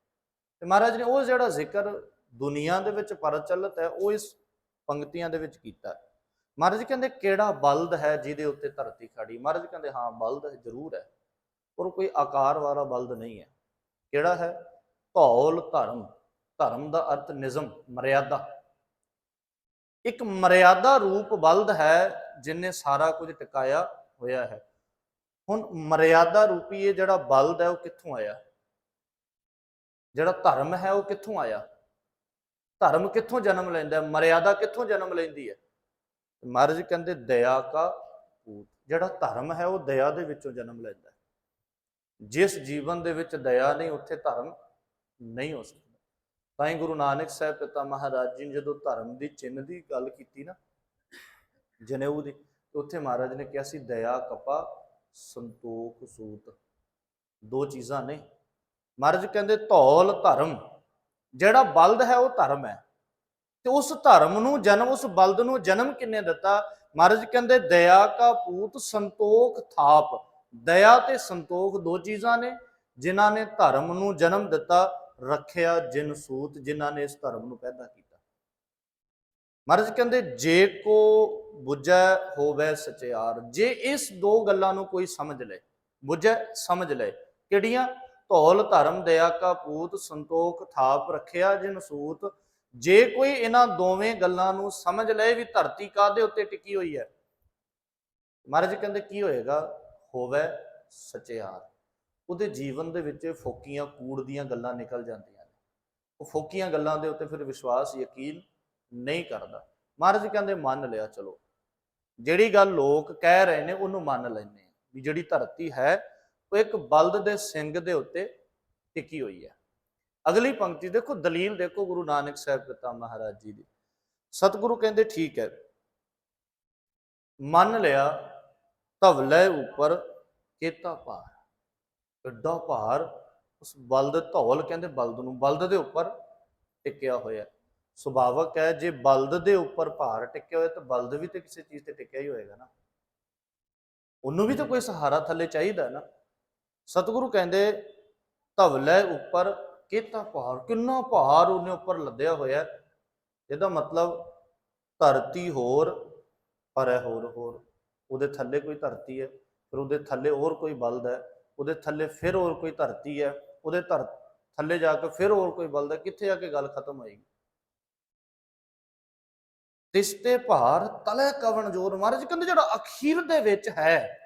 ਤੇ ਮਹਾਰਾਜ ਨੇ ਉਹ ਜਿਹੜਾ ਜ਼ਿਕਰ ਦੁਨੀਆ ਦੇ ਵਿੱਚ ਪ੍ਰਚਲਿਤ ਹੈ, ਉਹ ਇਸ ਪੰਕਤੀਆਂ ਦੇ ਵਿੱਚ ਕੀਤਾ। ਮਹਾਰਾਜ ਕਹਿੰਦੇ ਕਿਹੜਾ ਬਲਦ ਹੈ ਜਿਹਦੇ ਉੱਤੇ ਧਰਤੀ ਖੜੀ? ਮਹਾਰਾਜ ਕਹਿੰਦੇ ਹਾਂ ਬਲਦ ਜ਼ਰੂਰ ਹੈ, ਪਰ ਕੋਈ ਆਕਾਰ ਵਾਲਾ ਬਲਦ ਨਹੀਂ ਹੈ। ਕਿਹੜਾ ਹੈ? ਧੌਲ ਧਰਮ। ਧਰਮ ਦਾ ਅਰਥ ਨਿਯਮ, ਮਰਿਆਦਾ। ਇੱਕ ਮਰਿਆਦਾ ਰੂਪ ਬਲਦ ਹੈ ਜਿਹਨੇ ਸਾਰਾ ਕੁਝ ਟਿਕਾਇਆ ਹੋਇਆ ਹੈ। ਹੁਣ ਮਰਿਆਦਾ ਰੂਪੀ ਇਹ ਜਿਹੜਾ ਬਲਦ ਹੈ ਉਹ ਕਿੱਥੋਂ ਆਇਆ? ਜਿਹੜਾ ਧਰਮ ਹੈ ਉਹ ਕਿੱਥੋਂ ਆਇਆ? ਧਰਮ ਕਿੱਥੋਂ ਜਨਮ ਲੈਂਦਾ? ਮਰਿਆਦਾ ਕਿੱਥੋਂ ਜਨਮ ਲੈਂਦੀ ਹੈ? ਮਹਾਰਾਜ ਕਹਿੰਦੇ ਦਇਆ ਕਾ ਪੂਤ। ਜਿਹੜਾ ਧਰਮ ਹੈ ਉਹ ਦਇਆ ਦੇ ਵਿੱਚੋਂ ਜਨਮ ਲੈਂਦਾ। ਜਿਸ ਜੀਵਨ ਦੇ ਵਿੱਚ ਦਇਆ ਨਹੀਂ, ਉੱਥੇ ਧਰਮ ਨਹੀਂ ਹੋ ਸਕਦਾ। ਤਾਂ ਹੀ ਗੁਰੂ ਨਾਨਕ ਸਾਹਿਬ ਪਿਤਾ ਮਹਾਰਾਜ ਜੀ ਨੇ ਜਦੋਂ ਧਰਮ ਦੀ ਚਿੰਨ੍ਹ ਦੀ ਗੱਲ ਕੀਤੀ ਨਾ, ਜਨੇਊ ਦੀ, ਉੱਥੇ ਮਹਾਰਾਜ ਨੇ ਕਿਹਾ ਸੀ ਦਇਆ ਕਪਾ ਸੰਤੋਖ ਸੂਤ, ਦੋ ਚੀਜ਼ਾਂ ਨੇ। ਮਹਾਰਾਜ ਕਹਿੰਦੇ ਧੌਲ ਧਰਮ, ਜਿਹੜਾ ਬਲਦ ਹੈ ਉਹ ਧਰਮ ਹੈ, ਤੇ ਉਸ ਧਰਮ ਨੂੰ ਜਨਮ, ਉਸ ਬਲਦ ਨੂੰ ਜਨਮ ਕਿੰਨੇ ਦਿੱਤਾ? ਮਹਾਰਾਜ ਕਹਿੰਦੇ ਦਇਆ ਕਾ ਪੂਤ ਸੰਤੋਖ ਥਾਪ। ਦਇਆ ਤੇ ਸੰਤੋਖ ਦੋ ਚੀਜ਼ਾਂ ਨੇ ਜਿਨ੍ਹਾਂ ਨੇ ਧਰਮ ਨੂੰ ਜਨਮ ਦਿੱਤਾ। ਰੱਖਿਆ ਜਿਨ ਸੂਤ, ਜਿਨ੍ਹਾਂ ਨੇ ਇਸ ਧਰਮ ਨੂੰ ਪੈਦਾ ਕੀਤਾ। ਮਹਾਰਾਜ ਕਹਿੰਦੇ ਜੇ ਕੋ ਬੁਝੈ ਹੋਵੇ ਸਚਿਆਰ, ਜੇ ਇਸ ਦੋ ਗੱਲਾਂ ਨੂੰ ਕੋਈ ਸਮਝ ਲੈ, ਬੁਝੈ ਸਮਝ ਲੈ, ਕਿਹੜੀਆਂ? ਧੌਲ ਧਰਮ ਦਇਆ ਕਾ ਪੂਤ ਸੰਤੋਖ ਥਾਪ ਰੱਖਿਆ ਜਿਨ ਸੂਤ। ਜੇ ਕੋਈ ਇਹਨਾਂ ਦੋਵੇਂ ਗੱਲਾਂ ਨੂੰ ਸਮਝ ਲਏ ਵੀ ਧਰਤੀ ਕਾਹਦੇ ਉੱਤੇ ਟਿਕੀ ਹੋਈ ਹੈ, ਮਹਾਰਾਜ ਕਹਿੰਦੇ ਕੀ ਹੋਏਗਾ? ਹੋਵੇ ਸਚਿਆਰ। ਉਹਦੇ ਜੀਵਨ ਦੇ ਵਿੱਚ ਫੋਕੀਆਂ ਕੂੜ ਦੀਆਂ ਗੱਲਾਂ ਨਿਕਲ ਜਾਂਦੀਆਂ ਨੇ। ਉਹ ਫੋਕੀਆਂ ਗੱਲਾਂ ਦੇ ਉੱਤੇ ਫਿਰ ਵਿਸ਼ਵਾਸ ਯਕੀਨ ਨਹੀਂ ਕਰਦਾ। ਮਹਾਰਾਜ ਕਹਿੰਦੇ ਮੰਨ ਲਿਆ, ਚਲੋ ਜਿਹੜੀ ਗੱਲ ਲੋਕ ਕਹਿ ਰਹੇ ਨੇ ਉਹਨੂੰ ਮੰਨ ਲੈਂਦੇ ਆ ਵੀ ਜਿਹੜੀ ਧਰਤੀ ਹੈ ਉਹ ਇੱਕ ਬਲਦ ਦੇ ਸਿੰਗ ਦੇ ਉੱਤੇ ਟਿਕੀ ਹੋਈ ਹੈ। ਅਗਲੀ ਪੰਕਤੀ ਦੇਖੋ, ਦਲੀਲ ਦੇਖੋ ਗੁਰੂ ਨਾਨਕ ਸਾਹਿਬ ਪਿਤਾ ਮਹਾਰਾਜ ਜੀ ਦੀ। ਸਤਿਗੁਰੂ ਕਹਿੰਦੇ ਠੀਕ ਹੈ, ਮੰਨ ਲਿਆ, ਧਵਲੇ ਉੱਪਰ ਕੇਤਾ ਭਾਰ, ਐਡਾ ਭਾਰ ਉਸ ਬਲਦ, ਧੌਲ ਕਹਿੰਦੇ ਬਲਦ ਨੂੰ, ਬਲਦ ਦੇ ਉੱਪਰ ਟਿਕਿਆ ਹੋਇਆ। ਸੁਭਾਵਕ ਹੈ ਜੇ ਬਲਦ ਦੇ ਉੱਪਰ ਭਾਰ ਟਿਕਿਆ ਹੋਇਆ ਤਾਂ ਬਲਦ ਵੀ ਤੇ ਕਿਸੇ ਚੀਜ਼ ਤੇ ਟਿਕਿਆ ਹੀ ਹੋਏਗਾ ਨਾ, ਉਹਨੂੰ ਵੀ ਤਾਂ ਕੋਈ ਸਹਾਰਾ ਥੱਲੇ ਚਾਹੀਦਾ ਨਾ। ਸਤਿਗੁਰੂ ਕਹਿੰਦੇ ਧਵਲੇ ਉੱਪਰ ਕੇਤਾ ਭਾਰ, ਕਿੰਨਾ ਭਾਰ ਉਹਨੇ ਉੱਪਰ ਲੱਦਿਆ ਹੋਇਆ। ਇਹਦਾ ਮਤਲਬ ਧਰਤੀ ਹੋਰ ਪਰ ਹੋਰ ਹੋਰ, ਉਹਦੇ ਥੱਲੇ ਕੋਈ ਧਰਤੀ ਹੈ, ਫਿਰ ਉਹਦੇ ਥੱਲੇ ਹੋਰ ਕੋਈ ਬਲਦ ਹੈ, ਉਹਦੇ ਥੱਲੇ ਫਿਰ ਹੋਰ ਕੋਈ ਧਰਤੀ ਹੈ, ਉਹਦੇ ਥੱਲੇ ਜਾ ਕੇ ਫਿਰ ਹੋਰ ਕੋਈ ਬਲਦ ਹੈ। ਕਿੱਥੇ ਆ ਕੇ ਗੱਲ ਖਤਮ ਹੋਏਗੀ? ਤਿਸਤੇ ਭਾਰ ਤਲੇ ਕਵਣ ਜੋਰ। ਮਹਾਰਾਜ ਕਹਿੰਦੇ ਜਿਹੜਾ ਅਖੀਰ ਦੇ ਵਿੱਚ ਹੈ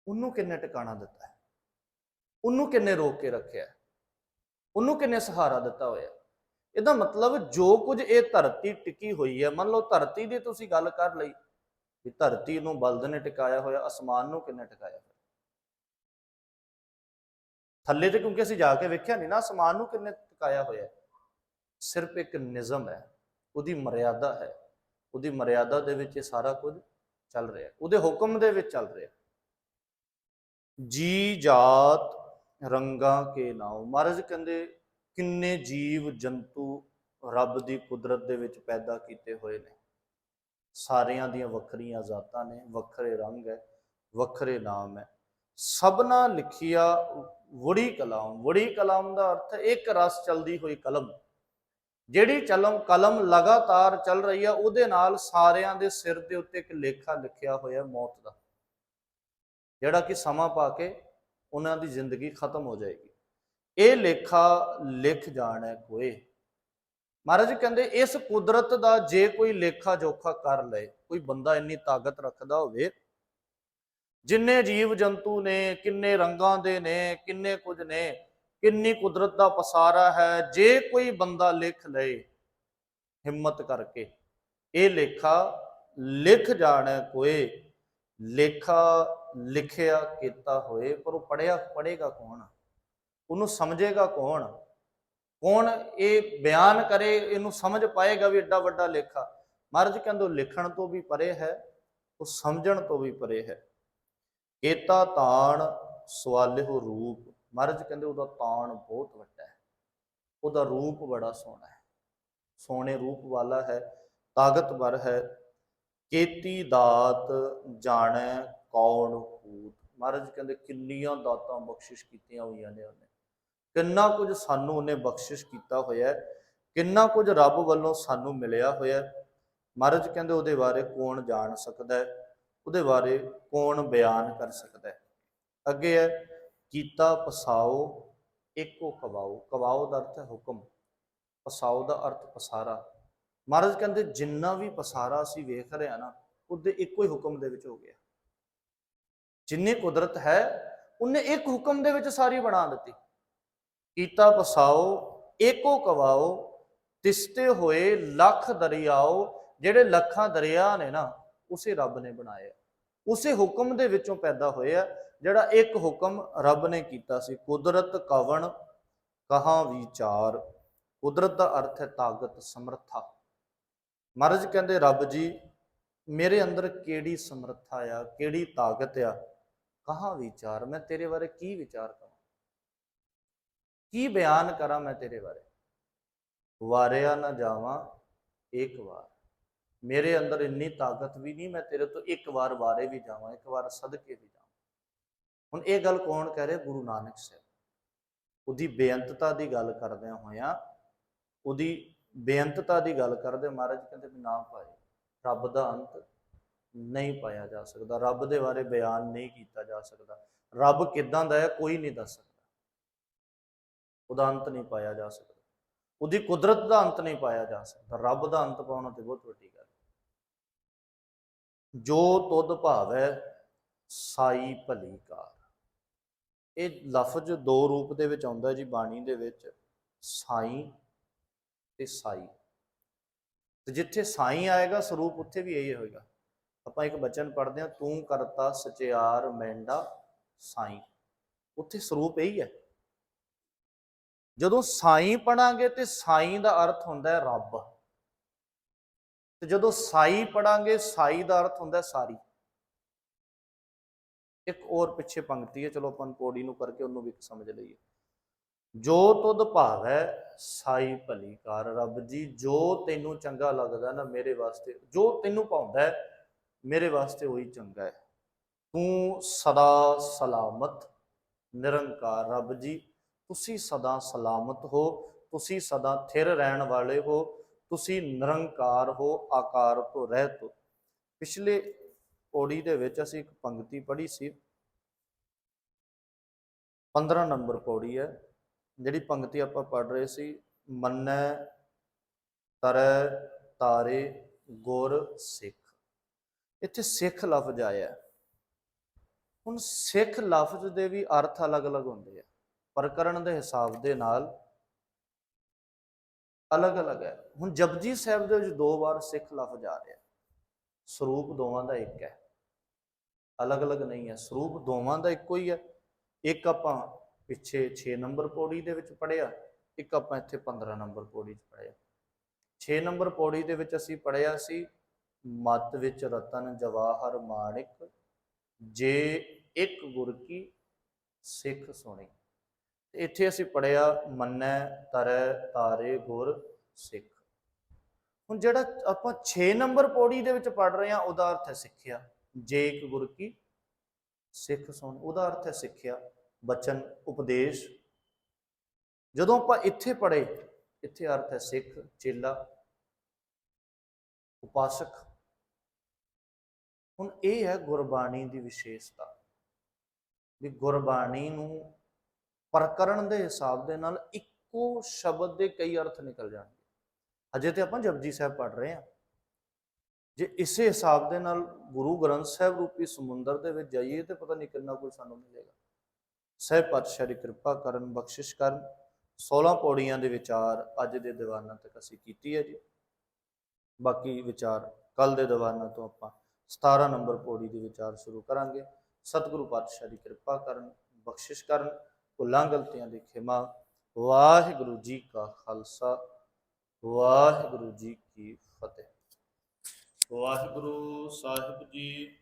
ਉਹਨੂੰ ਕਿੰਨੇ ਟਿਕਾਣਾ ਦਿੱਤਾ ਹੈ, ਉਹਨੂੰ ਕਿੰਨੇ ਰੋਕ ਕੇ ਰੱਖਿਆ, ਉਹਨੂੰ ਕਿੰਨੇ ਸਹਾਰਾ ਦਿੱਤਾ ਹੋਇਆ। ਇਹਦਾ ਮਤਲਬ ਜੋ ਕੁਝ ਇਹ ਧਰਤੀ ਟਿਕੀ ਹੋਈ ਹੈ, ਮੰਨ ਲਓ ਧਰਤੀ ਦੀ ਤੁਸੀਂ ਗੱਲ ਕਰ ਲਈ ਵੀ ਧਰਤੀ ਨੂੰ ਬਲਦ ਨੇ ਟਿਕਾਇਆ ਹੋਇਆ, ਅਸਮਾਨ ਨੂੰ ਕਿੰਨੇ ਟਿਕਾਇਆ ਹੋਇਆ? ਥੱਲੇ ਤੇ ਕਿਉਂਕਿ ਅਸੀਂ ਜਾ ਕੇ ਵੇਖਿਆ ਨਹੀਂ ਨਾ, ਅਸਮਾਨ ਨੂੰ ਕਿੰਨੇ ਟਿਕਾਇਆ ਹੋਇਆ? ਸਿਰਫ ਇੱਕ ਨਿਯਮ ਹੈ, ਉਹਦੀ ਮਰਿਆਦਾ ਹੈ, ਉਹਦੀ ਮਰਿਆਦਾ ਦੇ ਵਿੱਚ ਇਹ ਸਾਰਾ ਕੁਝ ਚੱਲ ਰਿਹਾ, ਉਹਦੇ ਹੁਕਮ ਦੇ ਵਿੱਚ ਚੱਲ ਰਿਹਾ। ਜੀ ਜਾਤ ਰੰਗਾਂ ਕੇ ਨਾਉ। ਮਹਾਰਾਜ ਕਹਿੰਦੇ ਕਿੰਨੇ ਜੀਵ ਜੰਤੂ ਰੱਬ ਦੀ ਕੁਦਰਤ ਦੇ ਵਿੱਚ ਪੈਦਾ ਕੀਤੇ ਹੋਏ ਨੇ, ਸਾਰਿਆਂ ਦੀਆਂ ਵੱਖਰੀਆਂ ਜ਼ਾਤਾਂ ਨੇ, ਵੱਖਰੇ ਰੰਗ ਹੈ, ਵੱਖਰੇ ਨਾਮ ਹੈ। ਸਭਨਾ ਲਿਖਿਆ ਵੜੀ ਕਲਾਮ। ਵੜੀ ਕਲਾਮ ਦਾ ਅਰਥ ਇੱਕ ਰਸ ਚਲਦੀ ਹੋਈ ਕਲਮ, ਜਿਹੜੀ ਕਲਮ ਲਗਾਤਾਰ ਚੱਲ ਰਹੀ ਹੈ, ਉਹਦੇ ਨਾਲ ਸਾਰਿਆਂ ਦੇ ਸਿਰ ਦੇ ਉੱਤੇ ਇੱਕ ਲੇਖਾ ਲਿਖਿਆ ਹੋਇਆ ਮੌਤ ਦਾ, ਜਿਹੜਾ ਕਿ ਸਮਾਂ ਪਾ ਕੇ ਉਹਨਾਂ ਦੀ ਜ਼ਿੰਦਗੀ ਖਤਮ ਹੋ ਜਾਏਗੀ। ਇਹ ਲੇਖਾ ਲਿਖ ਜਾਣਾ ਕੋਏ। ਮਹਾਰਾਜ ਕਹਿੰਦੇ ਇਸ ਕੁਦਰਤ ਦਾ ਜੇ ਕੋਈ ਲੇਖਾ ਜੋਖਾ ਕਰ ਲਏ, ਕੋਈ ਬੰਦਾ ਇੰਨੀ ਤਾਕਤ ਰੱਖਦਾ ਹੋਵੇ, ਜਿੰਨੇ ਜੀਵ ਜੰਤੂ ਨੇ, ਕਿੰਨੇ ਰੰਗਾਂ ਦੇ ਨੇ, ਕਿੰਨੇ ਕੁਝ ਨੇ, ਕਿੰਨੀ ਕੁਦਰਤ ਦਾ ਪਸਾਰਾ ਹੈ, ਜੇ ਕੋਈ ਬੰਦਾ ਲਿਖ ਲਏ ਹਿੰਮਤ ਕਰਕੇ, ਇਹ ਲੇਖਾ ਲਿਖ ਜਾਣਾ ਕੋਏ। ਲੇਖਾ ਲਿਖਿਆ ਕੀਤਾ ਹੋਏ, ਪਰ ਉਹ ਪੜ੍ਹੇਗਾ ਕੌਣ? ਉਹਨੂੰ ਸਮਝੇਗਾ ਕੌਣ? ਕੌਣ ਇਹ ਬਿਆਨ ਕਰੇ, ਇਹਨੂੰ ਸਮਝ ਪਾਏਗਾ ਵੀ ਐਡਾ ਵੱਡਾ ਲੇਖਾ? ਮਹਾਰਾਜ ਕਹਿੰਦੇ ਉਹ ਲਿਖਣ ਤੋਂ ਵੀ ਪਰੇ ਹੈ, ਉਹ ਸਮਝਣ ਤੋਂ ਵੀ ਪਰੇ ਹੈ। ਕੇਤਾ ਤਾਣ ਸਵਾਲਿਹੁ ਰੂਪ। ਮਹਾਰਾਜ ਕਹਿੰਦੇ ਉਹਦਾ ਤਾਣ ਬਹੁਤ ਵੱਡਾ ਹੈ, ਉਹਦਾ ਰੂਪ ਬੜਾ ਸੋਹਣਾ ਹੈ, ਸੋਹਣੇ ਰੂਪ ਵਾਲਾ ਹੈ, ਤਾਕਤਵਰ ਹੈ। ਕੇਤੀ ਦਾਤ ਜਾਣੈ ਕੌਣ ਕੂਤ। ਮਹਾਰਾਜ ਕਹਿੰਦੇ ਕਿੰਨੀਆਂ ਦਾਤਾਂ ਬਖਸ਼ਿਸ਼ ਕੀਤੀਆਂ ਹੋਈਆਂ ਨੇ ਉਹਨੇ, ਕਿੰਨਾ ਕੁਝ ਸਾਨੂੰ ਉਹਨੇ ਬਖਸ਼ਿਸ਼ ਕੀਤਾ ਹੋਇਆ, ਕਿੰਨਾ ਕੁਝ ਰੱਬ ਵੱਲੋਂ ਸਾਨੂੰ ਮਿਲਿਆ ਹੋਇਆ। ਮਹਾਰਾਜ ਕਹਿੰਦੇ ਉਹਦੇ ਬਾਰੇ ਕੌਣ ਜਾਣ ਸਕਦਾ ਹੈ, ਉਹਦੇ ਬਾਰੇ ਕੌਣ ਬਿਆਨ ਕਰ ਸਕਦਾ ਹੈ। ਅੱਗੇ ਹੈ ਕੀਤਾ ਪਸਾਓ ਇੱਕੋ ਕਵਾਓ। ਕਵਾਓ ਦਾ ਅਰਥ ਹੈ ਹੁਕਮ, ਪਸਾਓ ਦਾ ਅਰਥ ਪਸਾਰਾ। ਮਹਾਰਾਜ ਕਹਿੰਦੇ ਜਿੰਨਾ ਵੀ ਪਸਾਰਾ ਅਸੀਂ ਵੇਖ ਰਹੇ ਹਾਂ ਨਾ, ਉਹਦੇ ਇੱਕੋ ਹੀ ਹੁਕਮ ਦੇ ਵਿੱਚ ਹੋ ਗਿਆ। ਜਿੰਨੀ ਕੁਦਰਤ ਹੈ ਉਹਨੇ ਇੱਕ ਹੁਕਮ ਦੇ ਵਿੱਚ ਸਾਰੀ ਬਣਾ ਦਿੱਤੀ। ਕੀਤਾ ਪਸਾਓ ਏਕੋ ਕਵਾਓ, ਤਿਸਤੇ ਹੋਏ ਲੱਖ ਦਰਿਆਓ। ਜਿਹੜੇ ਲੱਖਾਂ ਦਰਿਆ ਨੇ ਨਾ, ਉਸੇ ਰੱਬ ਨੇ ਬਣਾਏ, ਉਸੇ ਹੁਕਮ ਦੇ ਵਿੱਚੋਂ ਪੈਦਾ ਹੋਏ ਆ, ਜਿਹੜਾ ਇੱਕ ਹੁਕਮ ਰੱਬ ਨੇ ਕੀਤਾ ਸੀ। ਕੁਦਰਤ ਕਵਣ ਕਹਾਂ ਵਿਚਾਰ। ਕੁਦਰਤ ਦਾ ਅਰਥ ਹੈ ਤਾਕਤ, ਸਮਰੱਥਾ। ਮਹਾਰਾਜ ਕਹਿੰਦੇ ਰੱਬ ਜੀ ਮੇਰੇ ਅੰਦਰ ਕਿਹੜੀ ਸਮਰੱਥਾ ਆ, ਕਿਹੜੀ ਤਾਕਤ ਆ, ਕਹਾਂ ਵਿਚਾਰ, ਮੈਂ ਤੇਰੇ ਬਾਰੇ ਕੀ ਵਿਚਾਰ ਕਰਾਂ, ਕੀ ਬਿਆਨ ਕਰਾਂ ਮੈਂ ਤੇਰੇ ਬਾਰੇ। ਵਾਰਿਆ ਨਾ ਜਾਵਾਂ ਇੱਕ ਵਾਰ, ਮੇਰੇ ਅੰਦਰ ਇੰਨੀ ਤਾਕਤ ਵੀ ਨਹੀਂ ਮੈਂ ਤੇਰੇ ਤੋਂ ਇੱਕ ਵਾਰ ਵਾਰੇ ਵੀ ਜਾਵਾਂ, ਇੱਕ ਵਾਰ ਸਦਕੇ ਵੀ ਜਾਵਾਂ। ਹੁਣ ਇਹ ਗੱਲ ਕੌਣ ਕਹਿ ਰਿਹਾ? ਗੁਰੂ ਨਾਨਕ ਸਾਹਿਬ। ਉਹਦੀ ਬੇਅੰਤਤਾ ਦੀ ਗੱਲ ਕਰਦਿਆਂ ਹੋਇਆਂ, ਉਹਦੀ ਬੇਅੰਤਤਾ ਦੀ ਗੱਲ ਕਰਦੇ ਮਹਾਰਾਜ ਕਹਿੰਦੇ ਵੀ ਨਾ ਪਾਏ, ਰੱਬ ਦਾ ਅੰਤ ਨਹੀਂ ਪਾਇਆ ਜਾ ਸਕਦਾ, ਰੱਬ ਦੇ ਬਾਰੇ ਬਿਆਨ ਨਹੀਂ ਕੀਤਾ ਜਾ ਸਕਦਾ। ਰੱਬ ਕਿੱਦਾਂ ਦਾ ਹੈ ਕੋਈ ਨਹੀਂ ਦੱਸ ਸਕਦਾ, ਉਹਦਾ ਅੰਤ ਨਹੀਂ ਪਾਇਆ ਜਾ ਸਕਦਾ, ਉਹਦੀ ਕੁਦਰਤ ਦਾ ਅੰਤ ਨਹੀਂ ਪਾਇਆ ਜਾ ਸਕਦਾ। ਰੱਬ ਦਾ ਅੰਤ ਪਾਉਣਾ ਤੇ ਬਹੁਤ ਵੱਡੀ ਗੱਲ। ਜੋ ਤੁਧ ਭਾਵੈ ਸਾਈ ਭਲੀ ਕਾਰ। ਇਹ ਲਫ਼ਜ਼ ਦੋ ਰੂਪ ਦੇ ਵਿੱਚ ਆਉਂਦਾ ਜੀ ਬਾਣੀ ਦੇ ਵਿੱਚ, ਸਾਈ ਤੇ ਸਾਈ। ਤੇ ਜਿੱਥੇ ਸਾਈ ਆਏਗਾ ਸਰੂਪ ਉੱਥੇ ਵੀ ਇਹੀ ਹੋਏਗਾ। ਆਪਾਂ ਇੱਕ ਬਚਨ ਪੜ੍ਹਦੇ ਹਾਂ, ਤੂੰ ਕਰਤਾ ਸਚਿਆਰ ਮੈਂਡਾ ਸਾਈ, ਉੱਥੇ ਸਰੂਪ ਇਹੀ ਹੈ। ਜਦੋਂ ਸਾਈ ਪੜਾਂਗੇ ਤੇ ਸਾਈ ਦਾ ਅਰਥ ਹੁੰਦਾ ਹੈ ਰੱਬ, ਤੇ ਜਦੋਂ ਸਾਈ ਪੜਾਂਗੇ ਸਾਈ ਦਾ ਅਰਥ ਹੁੰਦਾ ਸਾਰੀ। ਇੱਕ ਹੋਰ ਪਿੱਛੇ ਪੰਕਤੀ ਹੈ, ਚਲੋ ਆਪਾਂ ਪੌੜੀ ਨੂੰ ਕਰਕੇ ਉਹਨੂੰ ਵੀ ਸਮਝ ਲਈਏ। ਜੋ ਤੁਧ ਭਾਵੈ ਸਾਈ ਭਲੀ ਕਾਰ। ਰੱਬ ਜੀ ਜੋ ਤੈਨੂੰ ਚੰਗਾ ਲੱਗਦਾ ਨਾ ਮੇਰੇ ਵਾਸਤੇ, ਜੋ ਤੈਨੂੰ ਭਾਉਂਦਾ ਹੈ ਮੇਰੇ ਵਾਸਤੇ ਉਹੀ ਚੰਗਾ ਹੈ। ਤੂੰ ਸਦਾ ਸਲਾਮਤ ਨਿਰੰਕਾਰ। ਰੱਬ ਜੀ ਤੁਸੀਂ ਸਦਾ ਸਲਾਮਤ ਹੋ, ਤੁਸੀਂ ਸਦਾ ਥਿਰ ਰਹਿਣ ਵਾਲੇ ਹੋ, ਤੁਸੀਂ ਨਿਰੰਕਾਰ ਹੋ, ਆਕਾਰ ਤੋਂ ਰਹਿਤ ਹੋ। ਪਿਛਲੇ ਪੌੜੀ ਦੇ ਵਿੱਚ ਅਸੀਂ ਇੱਕ ਪੰਕਤੀ ਪੜ੍ਹੀ ਸੀ, 15 ਨੰਬਰ ਪੌੜੀ ਹੈ, ਜਿਹੜੀ ਪੰਕਤੀ ਆਪਾਂ ਪੜ੍ਹ ਰਹੇ ਸੀ, ਮੰਨੈ ਤਰੈ ਤਾਰੇ ਗੁਰ ਸਿੱਖ। ਇੱਥੇ ਸਿੱਖ ਲਫ਼ਜ਼ ਆਇਆ। ਹੁਣ ਸਿੱਖ ਲਫ਼ਜ਼ ਦੇ ਵੀ ਅਰਥ ਅਲੱਗ-ਅਲੱਗ ਹੁੰਦੇ ਆ, ਪ੍ਰਕਰਣ ਦੇ ਹਿਸਾਬ ਦੇ ਨਾਲ ਅਲੱਗ-ਅਲੱਗ ਹੈ। ਹੁਣ ਜਪਜੀ ਸਾਹਿਬ ਦੇ ਵਿੱਚ 2 ਵਾਰ ਸਿੱਖ ਲਫ਼ਜ਼ ਆ ਰਿਹਾ, ਸਰੂਪ ਦੋਵਾਂ ਦਾ ਇੱਕ ਹੈ, ਅਲੱਗ-ਅਲੱਗ ਨਹੀਂ ਹੈ, ਸਰੂਪ ਦੋਵਾਂ ਦਾ ਇੱਕੋ ਹੀ ਹੈ। ਇੱਕ ਆਪਾਂ ਪਿੱਛੇ 6 ਨੰਬਰ ਪੌੜੀ ਦੇ ਵਿੱਚ ਪੜ੍ਹਿਆ, ਇੱਕ ਆਪਾਂ ਇੱਥੇ 15 ਨੰਬਰ ਪੌੜੀ 'ਚ ਪੜ੍ਹਿਆ। 6 ਨੰਬਰ ਪੌੜੀ ਦੇ ਵਿੱਚ ਅਸੀਂ ਪੜ੍ਹਿਆ ਸੀ, ਮਤ ਵਿੱਚ ਰਤਨ ਜਵਾਹਰ ਮਾਣਿਕ, ਜੇ ਇੱਕ ਗੁਰ ਕੀ ਸਿੱਖ ਸੁਣੀ। ਇੱਥੇ ਅਸੀਂ ਪੜ੍ਹਿਆ ਮੰਨੈ ਤਰੈ ਤਾਰੇ ਗੁਰ ਸਿੱਖ। ਹੁਣ ਜਿਹੜਾ ਆਪਾਂ 6 ਨੰਬਰ ਪੌੜੀ ਦੇ ਵਿੱਚ ਪੜ੍ਹ ਰਹੇ ਹਾਂ ਉਹਦਾ ਅਰਥ ਹੈ ਸਿੱਖਿਆ। ਜੇ ਇੱਕ ਗੁਰ ਕੀ ਸਿੱਖ ਸੁਣ, ਉਹਦਾ ਅਰਥ ਹੈ ਸਿੱਖਿਆ, ਬਚਨ, ਉਪਦੇਸ਼। ਜਦੋਂ ਆਪਾਂ ਇੱਥੇ ਪੜ੍ਹੇ, ਇੱਥੇ ਅਰਥ ਹੈ ਸਿੱਖ, ਚੇਲਾ, ਉਪਾਸਕ। ਹੁਣ ਇਹ ਹੈ ਗੁਰਬਾਣੀ ਦੀ ਵਿਸ਼ੇਸ਼ਤਾ, ਵੀ ਗੁਰਬਾਣੀ ਨੂੰ ਪ੍ਰਕਰਣ ਦੇ ਹਿਸਾਬ ਦੇ ਨਾਲ ਇੱਕੋ ਸ਼ਬਦ ਦੇ ਕਈ ਅਰਥ ਨਿਕਲ ਜਾਣਗੇ। ਅਜੇ ਤੇ ਆਪਾਂ ਜਪਜੀ ਸਾਹਿਬ ਪੜ੍ਹ ਰਹੇ ਹਾਂ, ਜੇ ਇਸੇ ਹਿਸਾਬ ਦੇ ਨਾਲ ਗੁਰੂ ਗ੍ਰੰਥ ਸਾਹਿਬ ਰੂਪੀ ਸਮੁੰਦਰ ਦੇ ਵਿੱਚ ਜਾਈਏ ਤੇ ਪਤਾ ਨਹੀਂ ਕਿੰਨਾ ਕੁਝ ਸਾਨੂੰ ਮਿਲੇਗਾ। ਸਹਿਬ ਪਾਤਸ਼ਾਹ ਦੀ ਕਿਰਪਾ ਕਰਨ, ਬਖਸ਼ਿਸ਼ ਕਰਨ। 16 ਪੌੜੀਆਂ ਦੇ ਵਿਚਾਰ ਅੱਜ ਦੇ ਦੀਵਾਨਾਂ ਤੱਕ ਅਸੀਂ ਕੀਤੀ ਹੈ ਜੀ। ਬਾਕੀ ਵਿਚਾਰ ਕੱਲ ਦੇ ਦੀਵਾਨਾਂ ਤੋਂ ਆਪਾਂ 17 ਨੰਬਰ ਪੌੜੀ ਦੇ ਵਿਚਾਰ ਸ਼ੁਰੂ ਕਰਾਂਗੇ। ਸਤਿਗੁਰੂ ਪਾਤਸ਼ਾਹ ਦੀ ਕਿਰਪਾ ਕਰਨ, ਬਖਸ਼ਿਸ਼ ਕਰਨ। ਭੁੱਲਾਂ ਗਲਤੀਆਂ ਦੀ ਖਿਮਾ। ਵਾਹਿਗੁਰੂ ਜੀ ਕਾ ਖਾਲਸਾ, ਵਾਹਿਗੁਰੂ ਜੀ ਕੀ ਫਤਿਹ। ਵਾਹਿਗੁਰੂ ਸਾਹਿਬ ਜੀ।